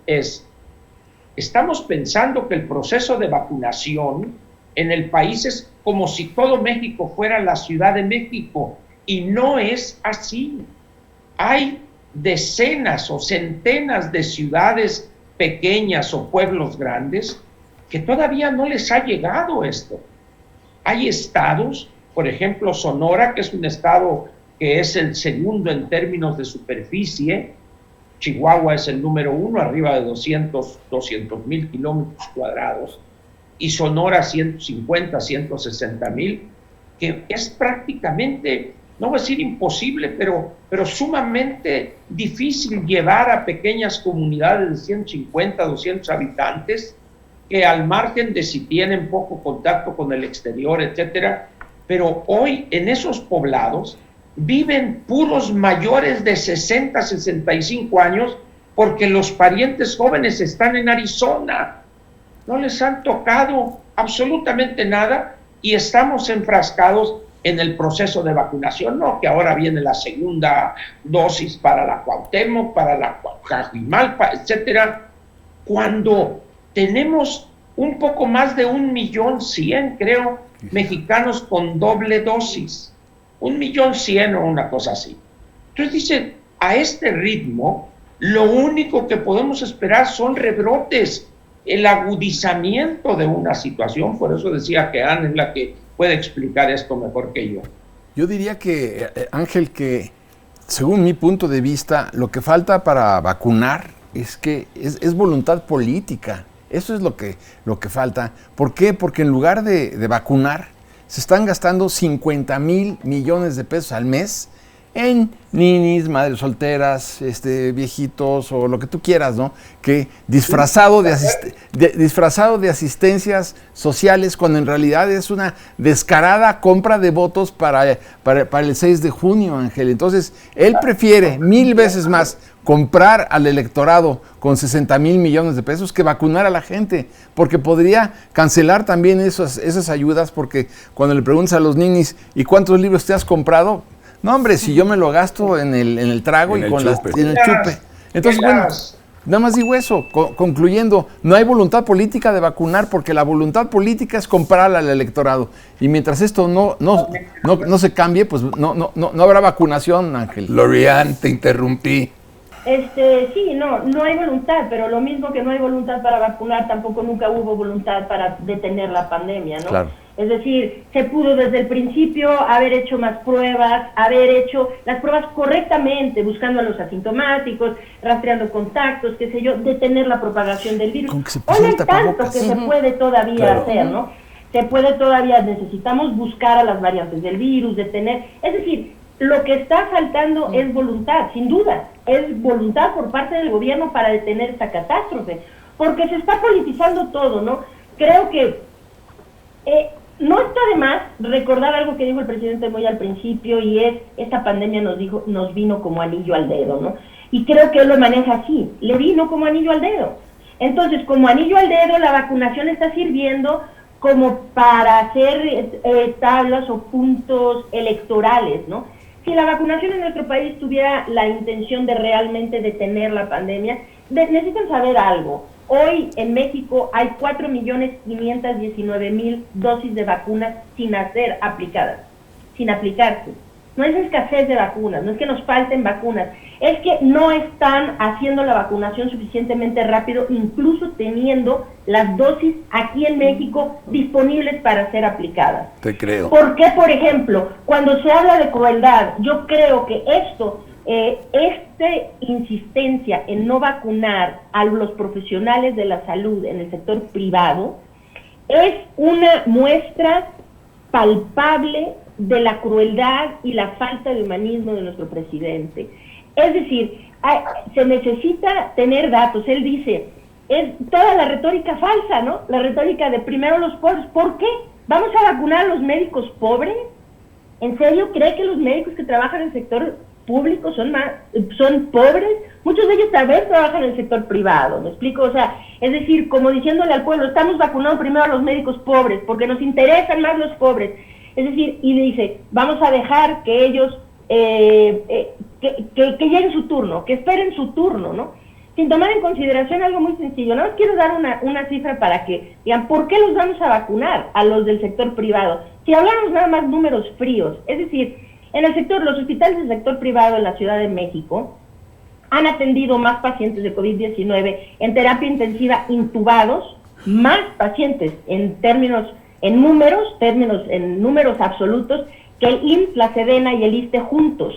estamos pensando que el proceso de vacunación en el país es como si todo México fuera la Ciudad de México, y no es así. Hay decenas o centenas de ciudades pequeñas o pueblos grandes que todavía no les ha llegado esto. Hay estados, por ejemplo Sonora, que es un estado que es el segundo en términos de superficie, Chihuahua es el número 1, arriba de 200,000 kilómetros cuadrados, y Sonora 150, 160,000, que es prácticamente, no voy a decir imposible, pero sumamente difícil llevar a pequeñas comunidades de 150, 200 habitantes, que al margen de si tienen poco contacto con el exterior, etcétera, pero hoy en esos poblados viven puros mayores de 60, 65 años porque los parientes jóvenes están en Arizona. No les han tocado absolutamente nada y estamos enfrascados en el proceso de vacunación, ¿no? Que ahora viene la segunda dosis para la Cuauhtémoc, para la Coajimalpa, etcétera, cuando tenemos un poco más de 1.100.000, creo, mexicanos con doble dosis. 1.100.000 o una cosa así. Entonces dice, a este ritmo, lo único que podemos esperar son rebrotes, el agudizamiento de una situación. Por eso decía que Ana es la que puede explicar esto mejor que yo. Yo diría que, Ángel, que según mi punto de vista, lo que falta para vacunar es voluntad política. Eso es lo que falta. ¿Por qué? Porque en lugar de vacunar, se están gastando 50,000 millones de pesos al mes en ninis, madres solteras, viejitos o lo que tú quieras, ¿no? Que disfrazado de asistencias sociales, cuando en realidad es una descarada compra de votos para el 6 de junio, Ángel. Entonces, él prefiere 1000 veces más comprar al electorado con 60,000 millones de pesos que vacunar a la gente, porque podría cancelar también esas ayudas, porque cuando le preguntas a los ninis, ¿y cuántos libros te has comprado? No, hombre, si yo me lo gasto en el trago y en el chupe. Entonces, bueno, nada más digo eso, concluyendo, no hay voluntad política de vacunar porque la voluntad política es comprar al electorado. Y mientras esto no se cambie, pues no habrá vacunación, Ángel. Lorian, te interrumpí. Sí, no hay voluntad, pero lo mismo que no hay voluntad para vacunar, tampoco nunca hubo voluntad para detener la pandemia, ¿no? Claro. Es decir, se pudo desde el principio haber hecho más pruebas, haber hecho las pruebas correctamente, buscando a los asintomáticos, rastreando contactos, qué sé yo, detener la propagación del virus. Hoy hay tanto que se puede todavía hacer, ¿no? Se puede todavía, necesitamos buscar a las variantes del virus, detener, es decir, lo que está faltando es voluntad, sin duda, es voluntad por parte del gobierno para detener esta catástrofe, porque se está politizando todo, ¿no? Creo que no está de más recordar algo que dijo el presidente muy al principio, y es, esta pandemia nos vino como anillo al dedo, ¿no? Y creo que él lo maneja así, le vino como anillo al dedo. Entonces, como anillo al dedo, la vacunación está sirviendo como para hacer tablas o puntos electorales, ¿no? Si la vacunación en nuestro país tuviera la intención de realmente detener la pandemia, necesitan saber algo. Hoy en México hay 4.519.000 dosis de vacunas sin aplicarse. No es escasez de vacunas, no es que nos falten vacunas, es que no están haciendo la vacunación suficientemente rápido, incluso teniendo las dosis aquí en México disponibles para ser aplicadas. Te creo. ¿Por qué, por ejemplo, cuando se habla de crueldad, yo creo que esta insistencia en no vacunar a los profesionales de la salud en el sector privado es una muestra palpable de la crueldad y la falta de humanismo de nuestro presidente. Es decir, se necesita tener datos. Él dice, es toda la retórica falsa, ¿no? La retórica de primero los pobres. ¿Por qué? ¿Vamos a vacunar a los médicos pobres? ¿En serio cree que los médicos que trabajan en el sector público son pobres? Muchos de ellos tal vez trabajan en el sector privado, ¿me explico? O sea, es decir, como diciéndole al pueblo, estamos vacunando primero a los médicos pobres, porque nos interesan más los pobres. Es decir, y dice, vamos a dejar que ellos, que llegue su turno, que esperen su turno, ¿no? Sin tomar en consideración algo muy sencillo. Nada más quiero dar una cifra para que digan, ¿por qué los vamos a vacunar a los del sector privado? Si hablamos nada más números fríos, es decir, los hospitales del sector privado en la Ciudad de México han atendido más pacientes de COVID-19 en terapia intensiva intubados, más pacientes en números absolutos que el IMSS, la Sedena y el ISSSTE juntos.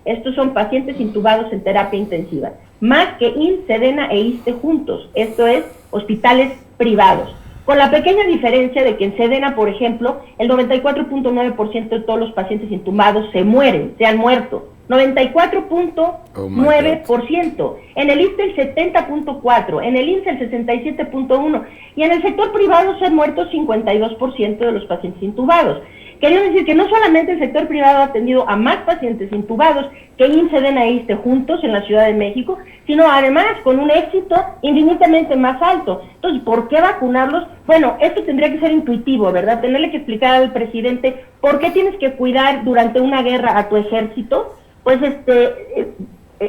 Estos son pacientes intubados en terapia intensiva, más que IMSS, Sedena e ISSSTE juntos. Esto es hospitales privados. Con la pequeña diferencia de que en Sedena, por ejemplo, el 94.9% de todos los pacientes intubados se han muerto. 94.9%. En el ISSSTE el 70.4%, en el IMSS el 67.1%, y en el sector privado se han muerto 52% de los pacientes intubados. Quería decir que no solamente el sector privado ha atendido a más pacientes intubados que IMSS, SEDENA e ISSSTE juntos en la Ciudad de México, sino además con un éxito infinitamente más alto. Entonces, ¿por qué vacunarlos? Bueno, esto tendría que ser intuitivo, ¿verdad? Tenerle que explicar al presidente por qué tienes que cuidar durante una guerra a tu ejército. Pues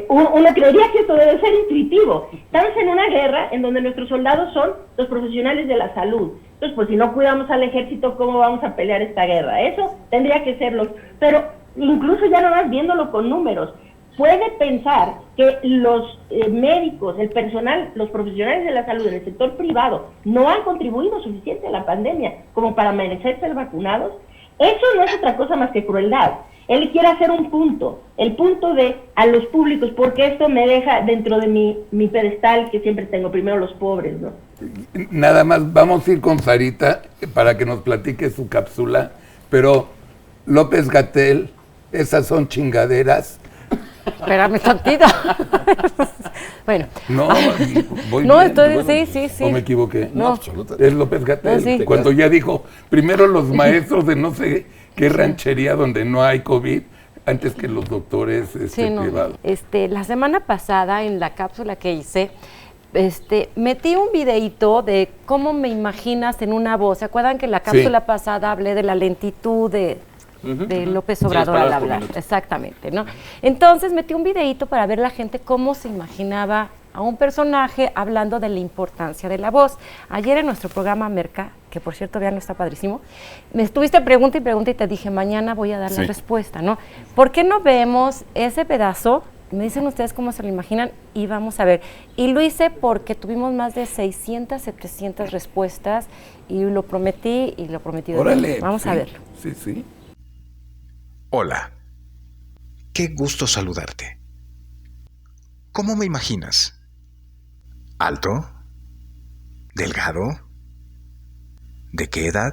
uno creería que esto debe ser intuitivo. Estamos en una guerra en donde nuestros soldados son los profesionales de la salud. Entonces, pues si no cuidamos al ejército, ¿cómo vamos a pelear esta guerra? Eso tendría que serlo. Pero incluso ya no más viéndolo con números, puede pensar que los médicos, el personal, los profesionales de la salud en el sector privado no han contribuido suficiente a la pandemia como para merecer ser vacunados. Eso no es otra cosa más que crueldad. Él quiere hacer un punto, el punto de a los públicos, porque esto me deja dentro de mi pedestal que siempre tengo, primero los pobres, ¿no? Nada más, vamos a ir con Sarita para que nos platique su cápsula, pero López-Gatell, esas son chingaderas. Espérame tantito. Bueno. No, voy no, bien, estoy, bueno, sí. ¿O me equivoqué? No, es López-Gatell. No, sí. Cuando ya dijo, primero los maestros de no sé qué ranchería donde no hay COVID, antes que los doctores privados. La semana pasada, en la cápsula que hice, metí un videíto de cómo me imaginas en una voz. ¿Se acuerdan que en la cápsula pasada hablé de la lentitud de López Obrador al hablar? Exactamente, ¿no? Entonces metí un videíto para ver la gente cómo se imaginaba a un personaje hablando de la importancia de la voz. Ayer en nuestro programa Merca, que por cierto ya no está padrísimo, me estuviste pregunta y te dije, mañana voy a dar la respuesta, ¿no? ¿Por qué no vemos ese pedazo? Me dicen ustedes cómo se lo imaginan y vamos a ver. Y lo hice porque tuvimos más de 600, 700 respuestas y lo prometí de Órale, vamos a verlo. Sí. Hola. Qué gusto saludarte. ¿Cómo me imaginas? ¿Alto? ¿Delgado? ¿De qué edad?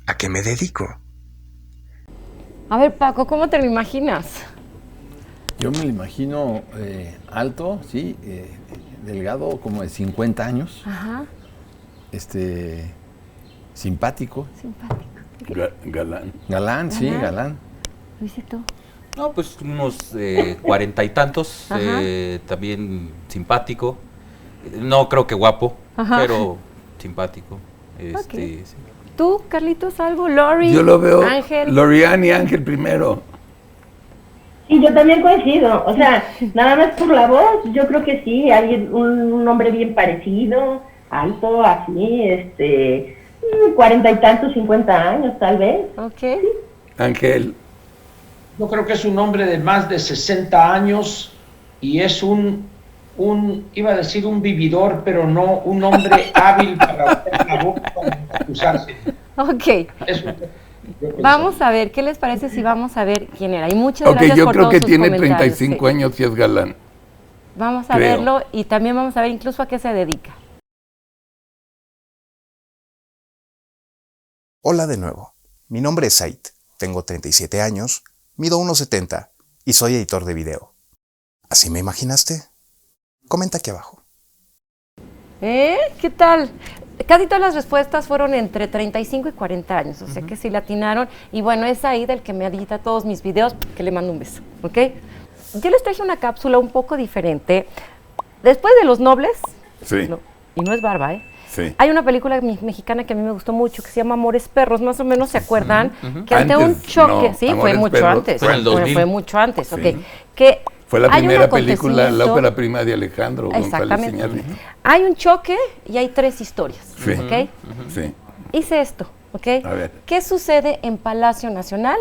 ¿A qué me dedico? A ver, Paco, ¿cómo te lo imaginas? Yo me lo imagino alto, sí, delgado, como de 50 años. Ajá. Simpático. Galán. Galán, sí, Ajá. galán. Luisito. No, pues unos 40 y tantos, también simpático. No creo que guapo, pero simpático. Okay. Sí. ¿Tú, Carlitos, algo? Lori, Yo lo veo, Ángel. Lorian y Ángel primero. Sí, yo también coincido, o sea, nada más por la voz, yo creo que sí, alguien, un hombre bien parecido, alto, así, 40 y tantos, 50 años tal vez. Ok. Sí. Ángel. Yo creo que es un hombre de más de 60 años y es iba a decir un vividor, pero no un hombre hábil para hacer la boca para usarse. Ok. Vamos a ver, ¿qué les parece si vamos a ver quién era? Y muchas gracias yo por creo todos que sus tiene comentarios. 35 años y es galán. Vamos a verlo y también vamos a ver incluso a qué se dedica. Hola de nuevo, mi nombre es Said, tengo 37 años, mido 1,70 y soy editor de video. ¿Así me imaginaste? Comenta aquí abajo. ¿Qué tal? Casi todas las respuestas fueron entre 35 y 40 años, o sea que sí latinaron. Y bueno, es Said el que me edita todos mis videos, que le mando un beso, ¿ok? Yo les traje una cápsula un poco diferente. Después de Los Nobles, y no es barba, Sí. hay una película mexicana que a mí me gustó mucho que se llama Amores Perros, más o menos se acuerdan que ante un choque, fue Amores mucho Perros, antes, fue en el 2000. fue mucho antes, ok, Sí. que Fue la hay un primera película, la acontecimiento- ópera prima de Alejandro González Exactamente. Iñárritu. Hay un choque y hay 3 historias, Sí. ¿ok? Sí. Hice esto, ¿ok? A ver. ¿Qué sucede en Palacio Nacional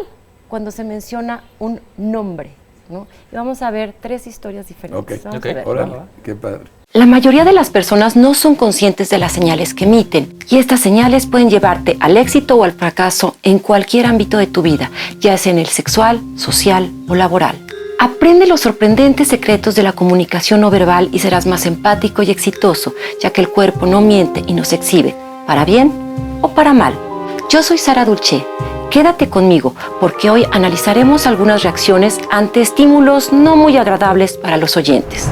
cuando se menciona un nombre? ¿No? Y vamos a ver 3 historias diferentes. Vamos a ver. Órale, qué padre. La mayoría de las personas no son conscientes de las señales que emiten y estas señales pueden llevarte al éxito o al fracaso en cualquier ámbito de tu vida, ya sea en el sexual, social o laboral. Aprende los sorprendentes secretos de la comunicación no verbal y serás más empático y exitoso, ya que el cuerpo no miente y nos exhibe, para bien o para mal. Yo soy Sara Dulce. Quédate conmigo porque hoy analizaremos algunas reacciones ante estímulos no muy agradables para los oyentes.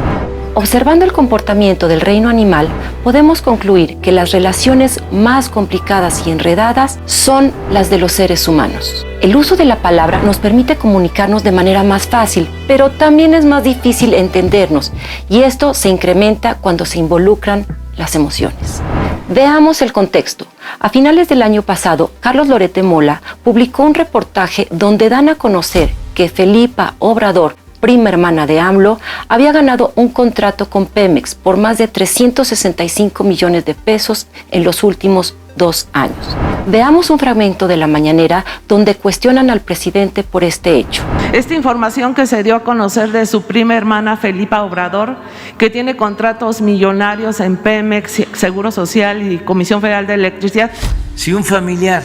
Observando el comportamiento del reino animal, podemos concluir que las relaciones más complicadas y enredadas son las de los seres humanos. El uso de la palabra nos permite comunicarnos de manera más fácil, pero también es más difícil entendernos, y esto se incrementa cuando se involucran las emociones. Veamos el contexto. A finales del año pasado, Carlos Loret de Mola publicó un reportaje donde dan a conocer que Felipa Obrador, prima hermana de AMLO, había ganado un contrato con Pemex por más de 365 millones de pesos en los últimos 2 años. Veamos un fragmento de la mañanera donde cuestionan al presidente por este hecho. Esta información que se dio a conocer de su prima hermana Felipa Obrador, que tiene contratos millonarios en Pemex, Seguro Social y Comisión Federal de Electricidad. Si un familiar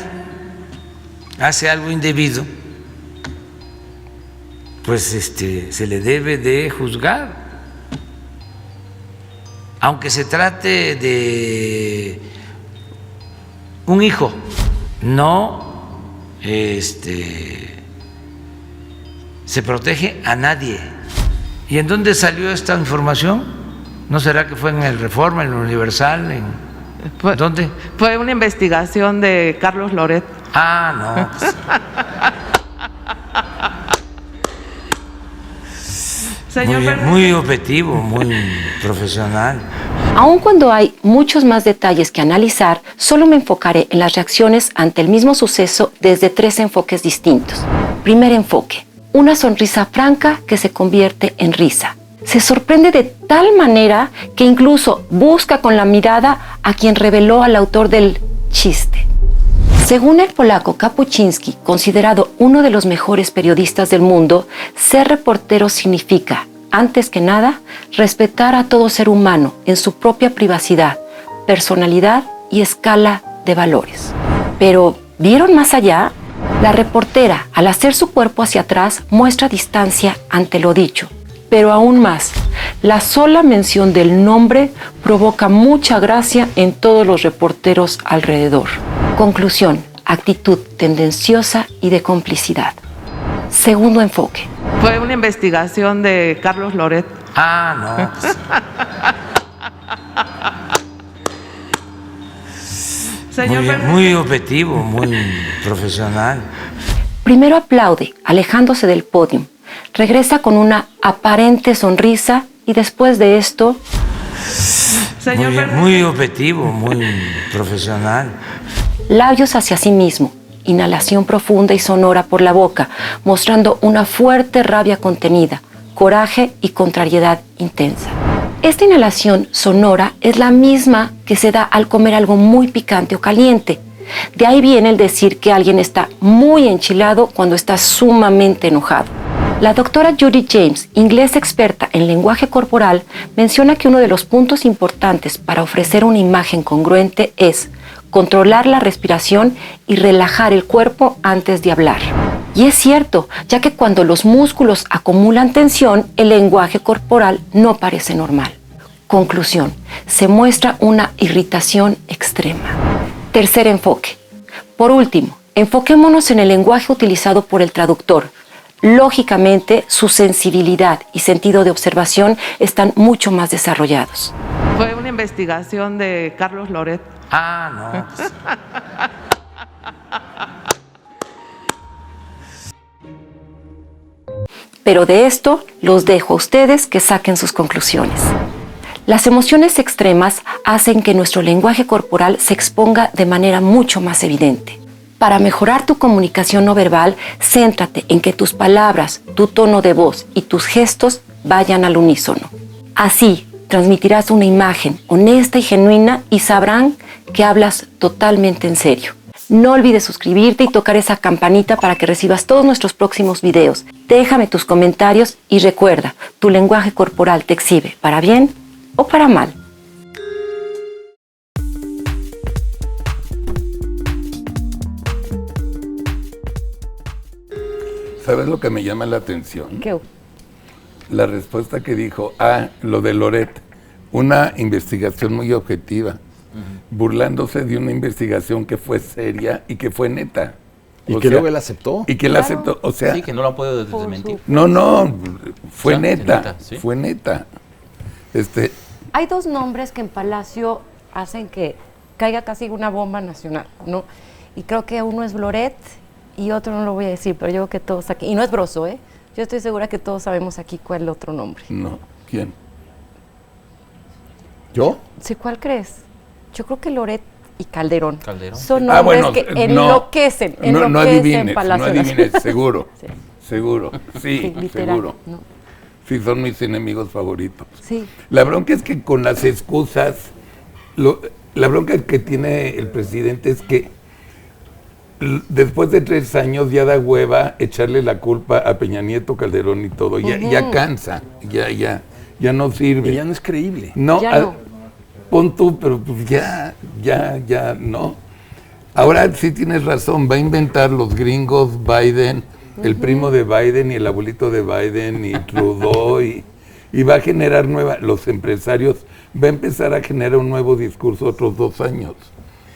hace algo indebido, pues se le debe de juzgar, aunque se trate de un hijo, no se protege a nadie. ¿Y en dónde salió esta información? ¿No será que fue en el Reforma, en el Universal? ¿Dónde? Fue una investigación de Carlos Loret. Ah, no. Muy objetivo, muy profesional. Aun cuando hay muchos más detalles que analizar, solo me enfocaré en las reacciones ante el mismo suceso desde 3 enfoques distintos. Primer enfoque: una sonrisa franca que se convierte en risa. Se sorprende de tal manera que incluso busca con la mirada a quien reveló al autor del chiste. Según el polaco Kapuczynski, considerado uno de los mejores periodistas del mundo, ser reportero significa, antes que nada, respetar a todo ser humano en su propia privacidad, personalidad y escala de valores. Pero, ¿vieron más allá? La reportera, al hacer su cuerpo hacia atrás, muestra distancia ante lo dicho. Pero aún más, la sola mención del nombre provoca mucha gracia en todos los reporteros alrededor. Conclusión: actitud tendenciosa y de complicidad. Segundo enfoque. Fue una investigación de Carlos Loret. Ah, no. Muy objetivo, muy profesional. Primero aplaude, alejándose del podio. Regresa con una aparente sonrisa y después de esto... Muy objetivo, muy profesional. Labios hacia sí mismo, inhalación profunda y sonora por la boca, mostrando una fuerte rabia contenida, coraje y contrariedad intensa. Esta inhalación sonora es la misma que se da al comer algo muy picante o caliente. De ahí viene el decir que alguien está muy enchilado cuando está sumamente enojado. La doctora Judy James, inglesa experta en lenguaje corporal, menciona que uno de los puntos importantes para ofrecer una imagen congruente es controlar la respiración y relajar el cuerpo antes de hablar. Y es cierto, ya que cuando los músculos acumulan tensión, el lenguaje corporal no parece normal. Conclusión: se muestra una irritación extrema. Tercer enfoque. Por último, enfoquémonos en el lenguaje utilizado por el traductor. Lógicamente, su sensibilidad y sentido de observación están mucho más desarrollados. Fue una investigación de Carlos Loret. Ah, no. Pero de esto los dejo a ustedes que saquen sus conclusiones. Las emociones extremas hacen que nuestro lenguaje corporal se exponga de manera mucho más evidente. Para mejorar tu comunicación no verbal, céntrate en que tus palabras, tu tono de voz y tus gestos vayan al unísono. Así, transmitirás una imagen honesta y genuina y sabrán que hablas totalmente en serio. No olvides suscribirte y tocar esa campanita para que recibas todos nuestros próximos videos. Déjame tus comentarios y recuerda, tu lenguaje corporal te exhibe para bien o para mal. ¿Sabes lo que me llama la atención? ¿Qué? La respuesta que dijo, lo de Loret, una investigación muy objetiva, burlándose de una investigación que fue seria y que fue neta. Y que luego él aceptó. Y que él aceptó, o sea... Sí, que no lo puedo desmentir. No, fue O sea, neta, ¿sí? fue neta. Hay dos nombres que en Palacio hacen que caiga casi una bomba nacional, ¿no? Y creo que uno es Loret y otro no lo voy a decir, pero yo creo que todos aquí, y no es Broso, yo estoy segura que todos sabemos aquí cuál es el otro nombre. No, ¿quién? ¿Yo? Sí, ¿cuál crees? Yo creo que Loret y Calderón. Son Ah, nombres bueno, que enloquecen, no adivines, Palacio no adivines, Nacional. seguro, Sí. seguro, sí, literal, seguro. ¿no? Sí, son mis enemigos favoritos. Sí. La bronca es que con las excusas, la bronca que tiene el presidente es que después de 3 años ya da hueva echarle la culpa a Peña Nieto, Calderón y todo, ya cansa, ya no sirve. Y ya no es creíble. No, pon tú, pero pues ya no. Ahora sí tienes razón, va a inventar los gringos, Biden, el primo de Biden y el abuelito de Biden y Trudeau y va a generar los empresarios, va a empezar a generar un nuevo discurso otros 2 años.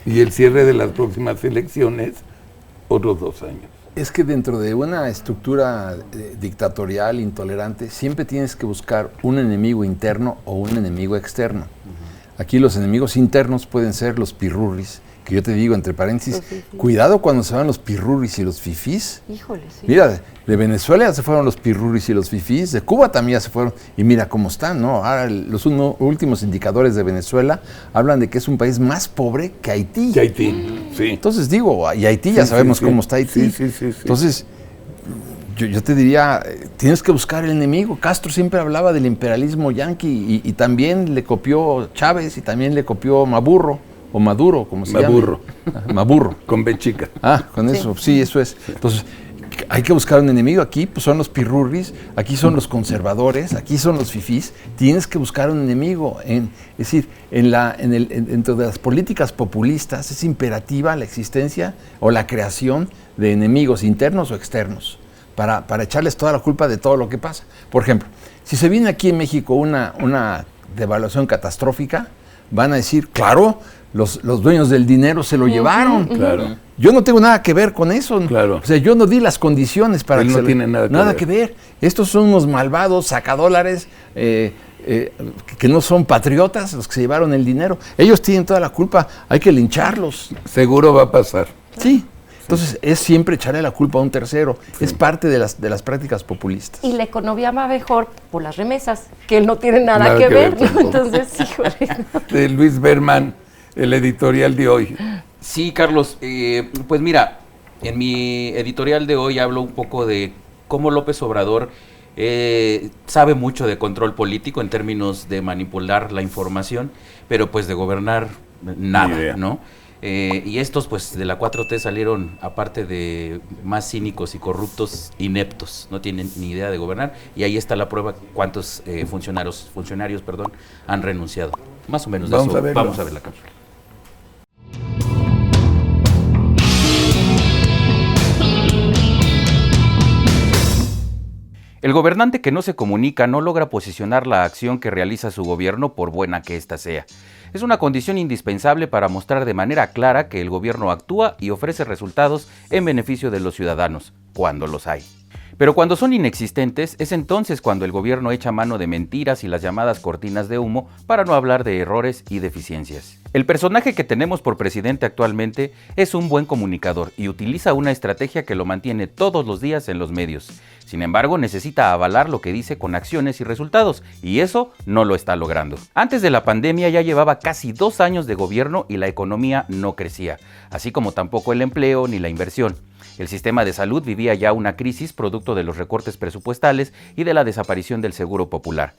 Y el cierre de las próximas elecciones, otros 2 años. Es que dentro de una estructura dictatorial, intolerante, siempre tienes que buscar un enemigo interno o un enemigo externo. Aquí los enemigos internos pueden ser los pirurris, que yo te digo entre paréntesis, cuidado cuando se van los pirurris y los fifís. Híjole, sí. Mira, de Venezuela ya se fueron los pirurris y los fifís, de Cuba también ya se fueron, y mira cómo están, ¿no? Ahora los últimos indicadores de Venezuela hablan de que es un país más pobre que Haití. Sí. Entonces digo, y Haití ya sabemos cómo está Haití. Sí. Entonces, yo te diría, tienes que buscar el enemigo. Castro siempre hablaba del imperialismo yanqui y también le copió Chávez y también le copió Maduro, como se llama. Maburro. Con B chica. Con eso, sí, eso es. Entonces, hay que buscar un enemigo. Aquí pues, son los pirurris, aquí son los conservadores, aquí son los fifís. Tienes que buscar un enemigo. Es decir, dentro de las políticas populistas es imperativa la existencia o la creación de enemigos internos o externos para echarles toda la culpa de todo lo que pasa. Por ejemplo, si se viene aquí en México una devaluación catastrófica, van a decir, claro, los dueños del dinero se lo llevaron. Claro. Yo no tengo nada que ver con eso. Claro. O sea, yo no di las condiciones para Él que no tiene nada que ver. Estos son unos malvados sacadólares que no son patriotas los que se llevaron el dinero. Ellos tienen toda la culpa, hay que lincharlos. Seguro va a pasar. Sí. Entonces, es siempre echarle la culpa a un tercero. Sí. Es parte de las prácticas populistas. Y la economía va mejor por las remesas, que no tiene nada que ver, ¿no? Entonces, híjole. De Luis Berman, el editorial de hoy. Sí, Carlos, pues mira, en mi editorial de hoy hablo un poco de cómo López Obrador sabe mucho de control político en términos de manipular la información, pero pues de gobernar nada, ¿no? Y estos pues de la 4T salieron, aparte de más cínicos y corruptos, ineptos, no tienen ni idea de gobernar, y ahí está la prueba cuántos funcionarios han renunciado. Más o menos de Vamos eso. a Vamos a ver la cápsula. El gobernante que no se comunica no logra posicionar la acción que realiza su gobierno por buena que ésta sea. Es una condición indispensable para mostrar de manera clara que el gobierno actúa y ofrece resultados en beneficio de los ciudadanos, cuando los hay. Pero cuando son inexistentes, es entonces cuando el gobierno echa mano de mentiras y las llamadas cortinas de humo para no hablar de errores y deficiencias. El personaje que tenemos por presidente actualmente es un buen comunicador y utiliza una estrategia que lo mantiene todos los días en los medios. Sin embargo, necesita avalar lo que dice con acciones y resultados, y eso no lo está logrando. Antes de la pandemia ya llevaba casi 2 años de gobierno y la economía no crecía, así como tampoco el empleo ni la inversión. El sistema de salud vivía ya una crisis producto de los recortes presupuestales y de la desaparición del Seguro Popular.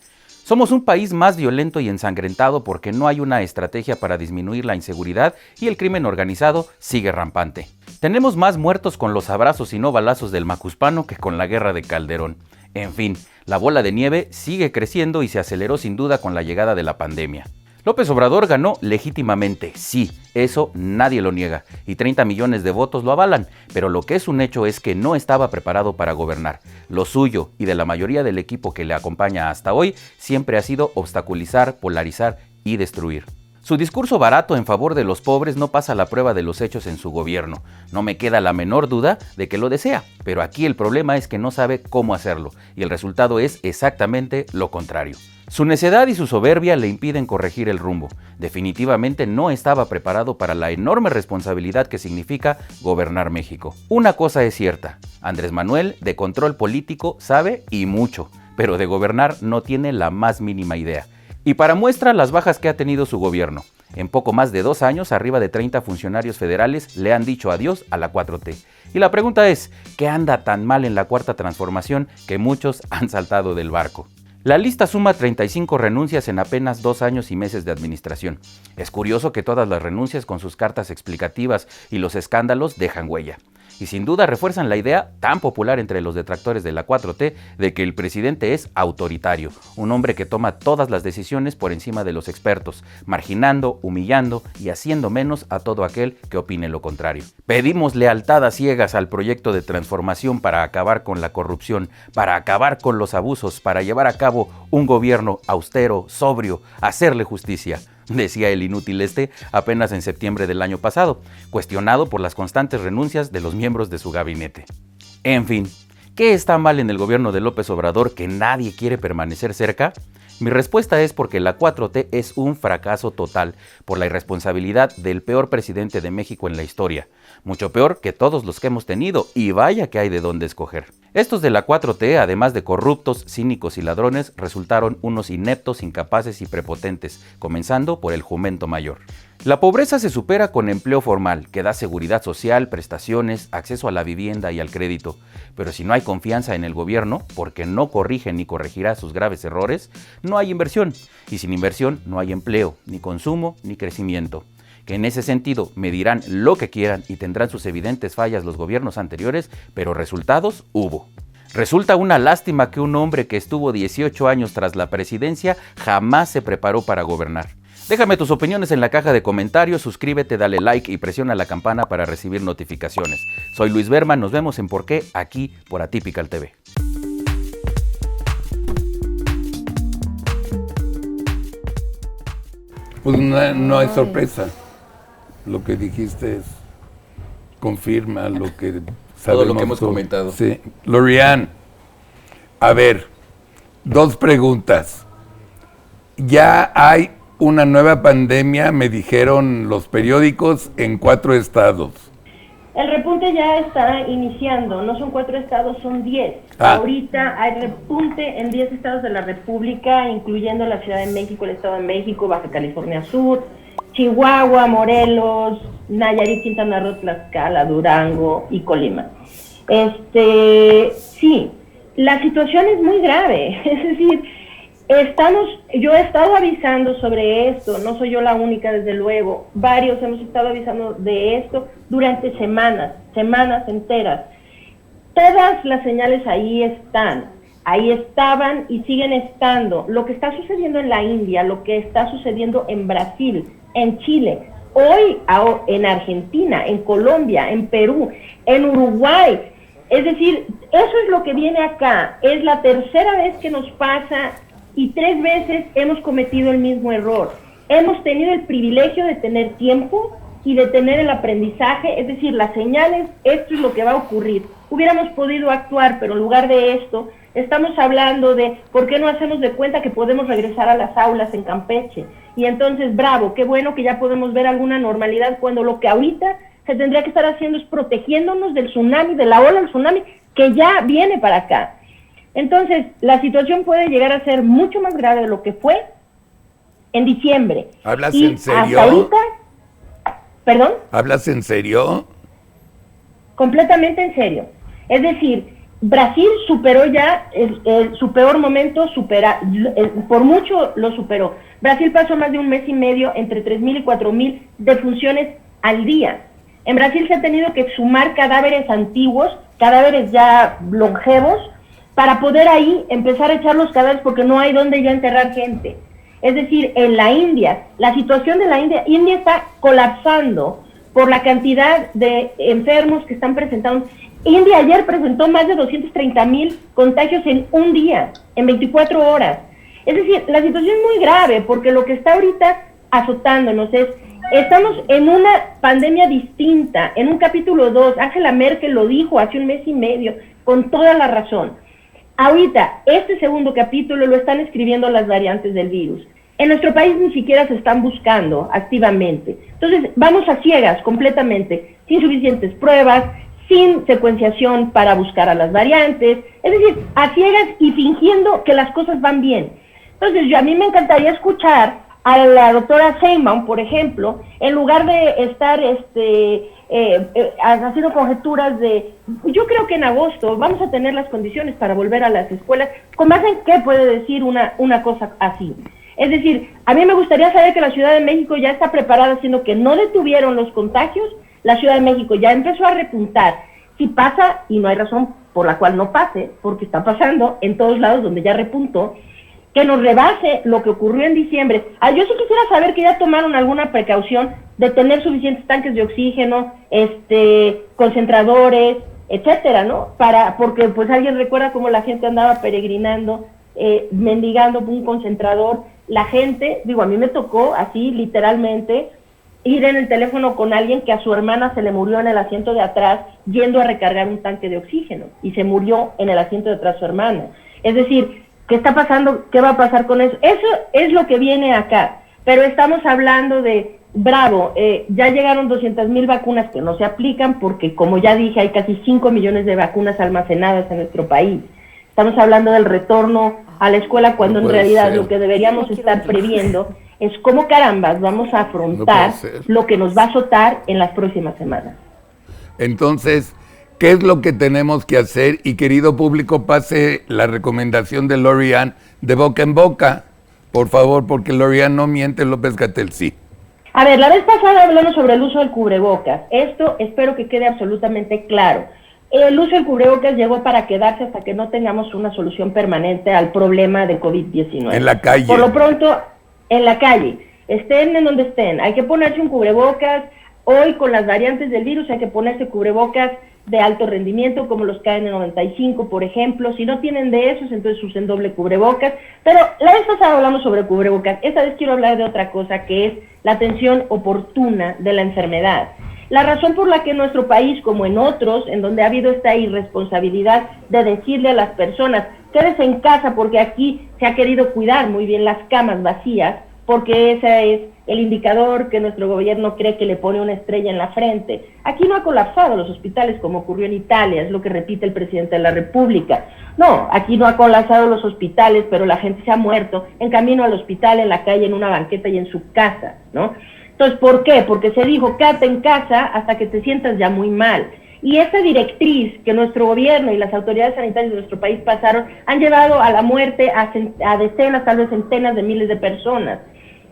Somos un país más violento y ensangrentado porque no hay una estrategia para disminuir la inseguridad y el crimen organizado sigue rampante. Tenemos más muertos con los abrazos y no balazos del Macuspano que con la guerra de Calderón. En fin, la bola de nieve sigue creciendo y se aceleró sin duda con la llegada de la pandemia. López Obrador ganó legítimamente, sí, eso nadie lo niega, y 30 millones de votos lo avalan, pero lo que es un hecho es que no estaba preparado para gobernar. Lo suyo y de la mayoría del equipo que le acompaña hasta hoy siempre ha sido obstaculizar, polarizar y destruir. Su discurso barato en favor de los pobres no pasa la prueba de los hechos en su gobierno. No me queda la menor duda de que lo desea, pero aquí el problema es que no sabe cómo hacerlo, y el resultado es exactamente lo contrario. Su necedad y su soberbia le impiden corregir el rumbo. Definitivamente no estaba preparado para la enorme responsabilidad que significa gobernar México. Una cosa es cierta, Andrés Manuel de control político sabe y mucho, pero de gobernar no tiene la más mínima idea. Y para muestra las bajas que ha tenido su gobierno. En poco más de 2 años, arriba de 30 funcionarios federales le han dicho adiós a la 4T. Y la pregunta es, ¿qué anda tan mal en la Cuarta Transformación que muchos han saltado del barco? La lista suma 35 renuncias en apenas 2 años y meses de administración. Es curioso que todas las renuncias con sus cartas explicativas y los escándalos dejan huella. Y sin duda refuerzan la idea tan popular entre los detractores de la 4T de que el presidente es autoritario, un hombre que toma todas las decisiones por encima de los expertos, marginando, humillando y haciendo menos a todo aquel que opine lo contrario. Pedimos lealtad a ciegas al proyecto de transformación para acabar con la corrupción, para acabar con los abusos, para llevar a cabo un gobierno austero, sobrio, hacerle justicia. Decía el inútil apenas en septiembre del año pasado, cuestionado por las constantes renuncias de los miembros de su gabinete. En fin, ¿qué está mal en el gobierno de López Obrador que nadie quiere permanecer cerca? Mi respuesta es porque la 4T es un fracaso total por la irresponsabilidad del peor presidente de México en la historia, mucho peor que todos los que hemos tenido, y vaya que hay de dónde escoger. Estos de la 4T, además de corruptos, cínicos y ladrones, resultaron unos ineptos, incapaces y prepotentes, comenzando por el jumento mayor. La pobreza se supera con empleo formal, que da seguridad social, prestaciones, acceso a la vivienda y al crédito. Pero si no hay confianza en el gobierno, porque no corrige ni corregirá sus graves errores, no hay inversión. Y sin inversión no hay empleo, ni consumo, ni crecimiento. Que en ese sentido me dirán lo que quieran y tendrán sus evidentes fallas los gobiernos anteriores, pero resultados hubo. Resulta una lástima que un hombre que estuvo 18 años tras la presidencia jamás se preparó para gobernar. Déjame tus opiniones en la caja de comentarios, suscríbete, dale like y presiona la campana para recibir notificaciones. Soy Luis Berman, nos vemos en Por qué, aquí por Atypical TV. Pues no hay sorpresa. Lo que dijiste confirma lo que sabemos. Todo lo que hemos comentado. Sí. Lorian, a ver, 2 preguntas. Ya hay una nueva pandemia, me dijeron los periódicos, en 4 estados. El repunte ya está iniciando, no son 4 estados, son 10. Ahorita hay repunte en 10 estados de la República, incluyendo la Ciudad de México, el Estado de México, Baja California Sur, Chihuahua, Morelos, Nayarit, Quintana Roo, Tlaxcala, Durango y Colima. Sí, la situación es muy grave, es decir, yo he estado avisando sobre esto, no soy yo la única desde luego, varios hemos estado avisando de esto durante semanas enteras. Todas las señales ahí estaban y siguen estando. Lo que está sucediendo en la India, lo que está sucediendo en Brasil, en Chile, hoy en Argentina, en Colombia, en Perú, en Uruguay, es decir, eso es lo que viene acá, es la tercera vez que nos pasa y 3 veces hemos cometido el mismo error. Hemos tenido el privilegio de tener tiempo y de tener el aprendizaje, es decir, las señales, esto es lo que va a ocurrir. Hubiéramos podido actuar, pero en lugar de esto, estamos hablando de por qué no hacemos de cuenta que podemos regresar a las aulas en Campeche. Y entonces, bravo, qué bueno que ya podemos ver alguna normalidad, cuando lo que ahorita se tendría que estar haciendo es protegiéndonos del tsunami, de la ola del tsunami, que ya viene para acá. Entonces, la situación puede llegar a ser mucho más grave de lo que fue en diciembre. ¿Hablas en serio? Hasta ahorita, ¿perdón? ¿Hablas en serio? Completamente en serio. Es decir, Brasil superó ya su peor momento, por mucho lo superó. Brasil pasó más de 1 mes y medio entre 3,000 y 4,000 defunciones al día. En Brasil se ha tenido que exhumar cadáveres antiguos, cadáveres ya longevos, para poder ahí empezar a echar los cadáveres porque no hay donde ya enterrar gente. Es decir, en la India, la situación de la India está colapsando por la cantidad de enfermos que están presentando. India ayer presentó más de 230,000 contagios en un día, en 24 horas. Es decir, la situación es muy grave porque lo que está ahorita azotándonos estamos en una pandemia distinta, en un capítulo 2. Angela Merkel lo dijo hace 1 mes y medio, con toda la razón. Ahorita, este segundo capítulo lo están escribiendo las variantes del virus. En nuestro país ni siquiera se están buscando activamente. Entonces, vamos a ciegas completamente, sin suficientes pruebas, sin secuenciación para buscar a las variantes, es decir, a ciegas y fingiendo que las cosas van bien. Entonces, a mí me encantaría escuchar a la doctora Sheinbaum, por ejemplo, en lugar de estar haciendo conjeturas de, yo creo que en agosto vamos a tener las condiciones para volver a las escuelas, ¿con base en qué puede decir una cosa así? Es decir, a mí me gustaría saber que la Ciudad de México ya está preparada, siendo que no detuvieron los contagios, la Ciudad de México ya empezó a repuntar. Si pasa, y no hay razón por la cual no pase, porque está pasando en todos lados donde ya repuntó, que nos rebase lo que ocurrió en diciembre. Yo sí quisiera saber que ya tomaron alguna precaución de tener suficientes tanques de oxígeno, concentradores, etcétera, ¿no? Porque pues alguien recuerda cómo la gente andaba peregrinando, mendigando un concentrador. La gente, a mí me tocó así literalmente ir en el teléfono con alguien que a su hermana se le murió en el asiento de atrás yendo a recargar un tanque de oxígeno y se murió en el asiento de atrás su hermana. Es decir, ¿qué está pasando? ¿Qué va a pasar con eso? Eso es lo que viene acá, pero estamos hablando de, ya llegaron 200,000 vacunas que no se aplican porque, como ya dije, hay casi 5 millones de vacunas almacenadas en nuestro país. Estamos hablando del retorno a la escuela cuando en realidad lo que deberíamos estar previendo es cómo carambas vamos a afrontar lo que nos va a azotar en las próximas semanas. Entonces, ¿qué es lo que tenemos que hacer? Y querido público, pase la recomendación de Lori-Ann de boca en boca, por favor, porque Lori-Ann no miente, López-Gatell sí. A ver, la vez pasada hablamos sobre el uso del cubrebocas. Esto espero que quede absolutamente claro. El uso del cubrebocas llegó para quedarse hasta que no tengamos una solución permanente al problema de COVID-19. En la calle. Por lo pronto, en la calle, estén en donde estén, hay que ponerse un cubrebocas. Hoy con las variantes del virus hay que ponerse cubrebocas de alto rendimiento como los KN95, por ejemplo. Si no tienen de esos, entonces usen doble cubrebocas. Pero la vez pasada hablamos sobre cubrebocas. Esta vez quiero hablar de otra cosa, que es la atención oportuna de la enfermedad. La razón por la que en nuestro país, como en otros, en donde ha habido esta irresponsabilidad de decirle a las personas, quédese en casa porque aquí se ha querido cuidar muy bien las camas vacías, porque ese es el indicador que nuestro gobierno cree que le pone una estrella en la frente. Aquí no ha colapsado los hospitales como ocurrió en Italia, es lo que repite el presidente de la República. No, aquí no ha colapsado los hospitales, pero la gente se ha muerto en camino al hospital, en la calle, en una banqueta y en su casa, ¿no? Entonces, ¿por qué? Porque se dijo, quédate en casa hasta que te sientas ya muy mal. Y esta directriz que nuestro gobierno y las autoridades sanitarias de nuestro país pasaron han llevado a la muerte a decenas, tal vez centenas de miles de personas.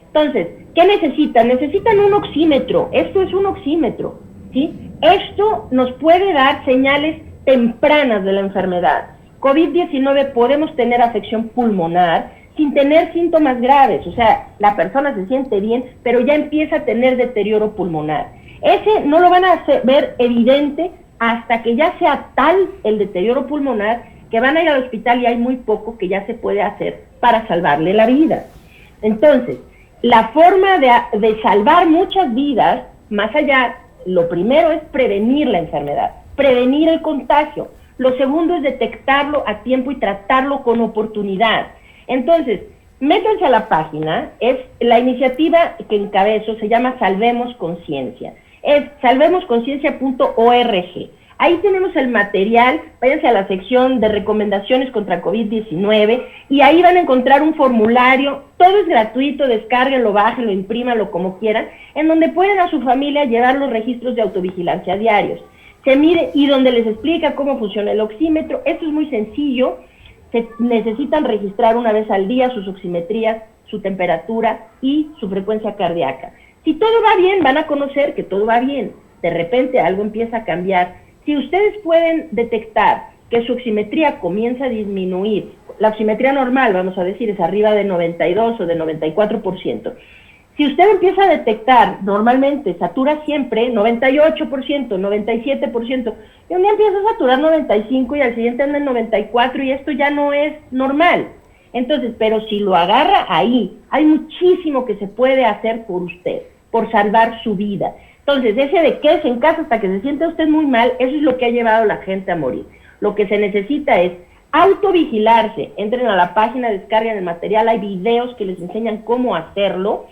Entonces, ¿qué necesitan? Necesitan un oxímetro. Esto es un oxímetro, ¿sí? Esto nos puede dar señales tempranas de la enfermedad. COVID-19 podemos tener afección pulmonar sin tener síntomas graves, o sea, la persona se siente bien, pero ya empieza a tener deterioro pulmonar. Ese no lo van a ver evidente hasta que ya sea tal el deterioro pulmonar que van a ir al hospital y hay muy poco que ya se puede hacer para salvarle la vida. Entonces, la forma de salvar muchas vidas, más allá, lo primero es prevenir la enfermedad, prevenir el contagio. Lo segundo es detectarlo a tiempo y tratarlo con oportunidad. Entonces, métanse a la página, es la iniciativa que encabezo, se llama Salvemos Conciencia, es salvemosconciencia.org. Ahí tenemos el material, váyanse a la sección de recomendaciones contra COVID-19 y ahí van a encontrar un formulario, todo es gratuito, descárguenlo, bájenlo, imprímanlo como quieran, en donde pueden a su familia llevar los registros de autovigilancia diarios. Se mide y donde les explica cómo funciona el oxímetro. Esto es muy sencillo. Se necesitan registrar una vez al día sus oximetrías, su temperatura y su frecuencia cardíaca. Si todo va bien, van a conocer que todo va bien. De repente algo empieza a cambiar. Si ustedes pueden detectar que su oximetría comienza a disminuir, la oximetría normal, vamos a decir, es arriba de 92 o de 94%. Si usted empieza a detectar, normalmente satura siempre 98%, 97%, y un día empieza a saturar 95% y al siguiente anda en 94% y esto ya no es normal. Entonces, pero si lo agarra ahí, hay muchísimo que se puede hacer por usted, por salvar su vida. Entonces, ese de quédese en casa hasta que se sienta usted muy mal, eso es lo que ha llevado a la gente a morir. Lo que se necesita es autovigilarse, entren a la página, descarguen el material, hay videos que les enseñan cómo hacerlo,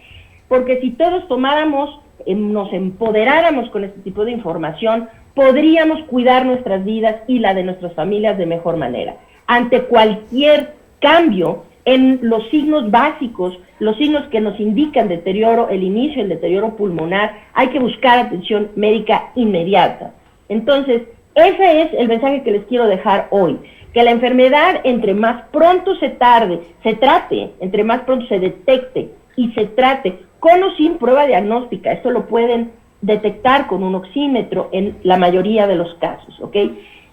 porque si todos tomáramos, nos empoderáramos con este tipo de información, podríamos cuidar nuestras vidas y la de nuestras familias de mejor manera. Ante cualquier cambio en los signos básicos, los signos que nos indican deterioro, el inicio del deterioro pulmonar, hay que buscar atención médica inmediata. Entonces, ese es el mensaje que les quiero dejar hoy, que la enfermedad entre más pronto se trate, entre más pronto se detecte y se trate con o sin prueba diagnóstica, esto lo pueden detectar con un oxímetro en la mayoría de los casos, ¿ok?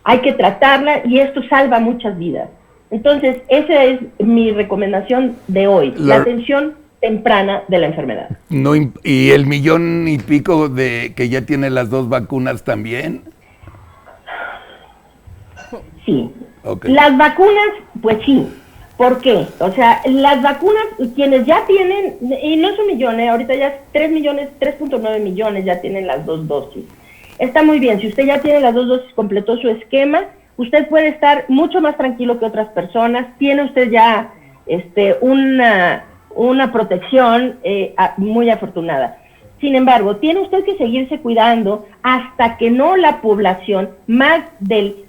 Hay que tratarla y esto salva muchas vidas. Entonces, esa es mi recomendación de hoy, la atención temprana de la enfermedad. No, ¿y el 1.5 millones de que ya tiene las 2 vacunas también? Sí. Okay. Las vacunas, pues sí. ¿Por qué? O sea, las vacunas, quienes ya tienen, y no es 1 millón, ahorita ya 3.9 millones ya tienen las 2 dosis. Está muy bien, si usted ya tiene las 2 dosis, completó su esquema, usted puede estar mucho más tranquilo que otras personas, tiene usted ya una protección muy afortunada. Sin embargo, tiene usted que seguirse cuidando hasta que no la población,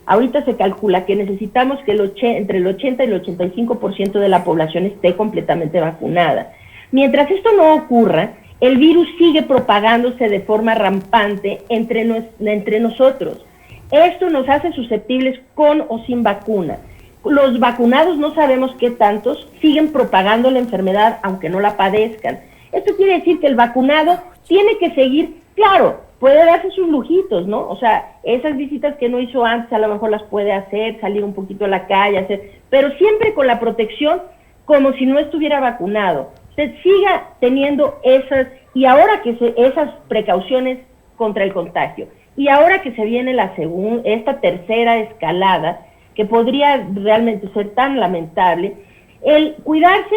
ahorita se calcula que necesitamos que entre el 80 y el 85% de la población esté completamente vacunada. Mientras esto no ocurra, el virus sigue propagándose de forma rampante entre nosotros. Esto nos hace susceptibles con o sin vacuna. Los vacunados no sabemos qué tantos siguen propagando la enfermedad aunque no la padezcan. Esto quiere decir que el vacunado tiene que seguir, claro, puede darse sus lujitos, ¿no? O sea, esas visitas que no hizo antes a lo mejor las puede hacer, salir un poquito a la calle, pero siempre con la protección como si no estuviera vacunado. Usted siga teniendo esas precauciones contra el contagio. Y ahora que se viene esta tercera escalada, que podría realmente ser tan lamentable, el cuidarse,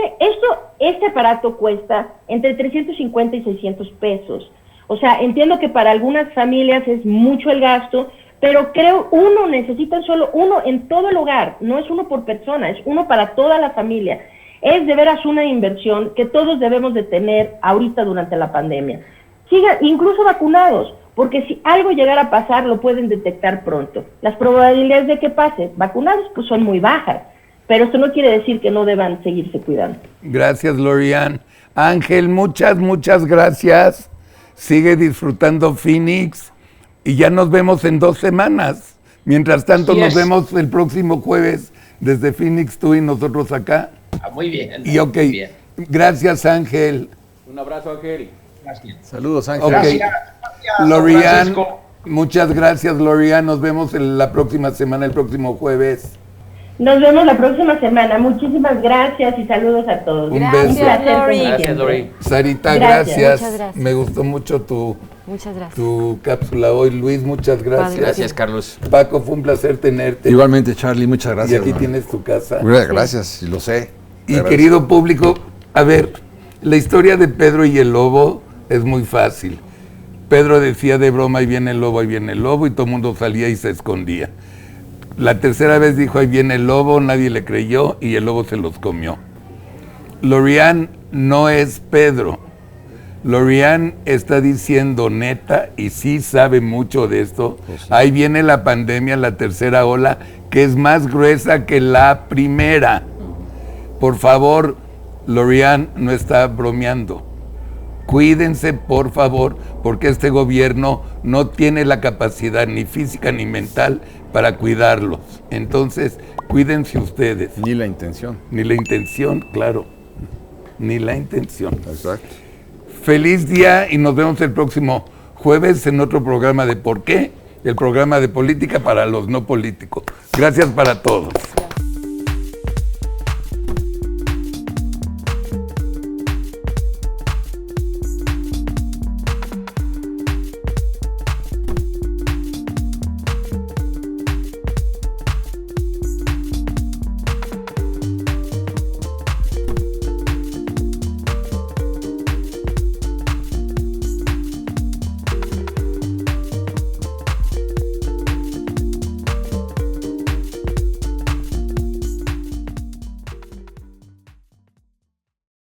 este aparato cuesta entre 350 y 600 pesos. O sea, entiendo que para algunas familias es mucho el gasto, pero creo necesitan solo uno en todo el hogar, no es uno por persona, es uno para toda la familia. Es de veras una inversión que todos debemos de tener ahorita durante la pandemia. Incluso vacunados, porque si algo llegara a pasar lo pueden detectar pronto. Las probabilidades de que pase vacunados pues son muy bajas. Pero esto no quiere decir que no deban seguirse cuidando. Gracias, Lori-Ann. Ángel, muchas gracias. Sigue disfrutando Phoenix y ya nos vemos en 2 semanas. Mientras tanto, nos vemos el próximo jueves desde Phoenix, tú y nosotros acá. Muy bien. Y ok, muy bien. Gracias, Ángel. Un abrazo, Ángel. Gracias. Saludos, Ángel. Okay. Gracias, Lori-Ann, muchas gracias, Lori-Ann. Nos vemos la próxima semana, el próximo jueves. Nos vemos la próxima semana. Muchísimas gracias y saludos a todos. Un beso. Gracias, Lori. Sarita, gracias. Me gustó mucho tu cápsula hoy. Luis, muchas gracias. Gracias, Carlos. Paco, fue un placer tenerte. Igualmente, Charlie, muchas gracias. Y aquí tienes tu casa. Gracias, lo sé. Y querido público, a ver, la historia de Pedro y el lobo es muy fácil. Pedro decía de broma, ahí viene el lobo, y todo el mundo salía y se escondía. La tercera vez dijo, ahí viene el lobo, nadie le creyó y el lobo se los comió. Lori-Ann no es Pedro. Lori-Ann está diciendo neta y sí sabe mucho de esto. Pues sí. Ahí viene la pandemia, la tercera ola, que es más gruesa que la primera. Por favor, Lori-Ann no está bromeando. Cuídense, por favor, porque este gobierno no tiene la capacidad ni física ni mental para cuidarlos. Entonces, cuídense ustedes. Ni la intención. Ni la intención, claro. Ni la intención. Exacto. Feliz día y nos vemos el próximo jueves en otro programa de ¿Por qué? El programa de política para los no políticos. Gracias para todos.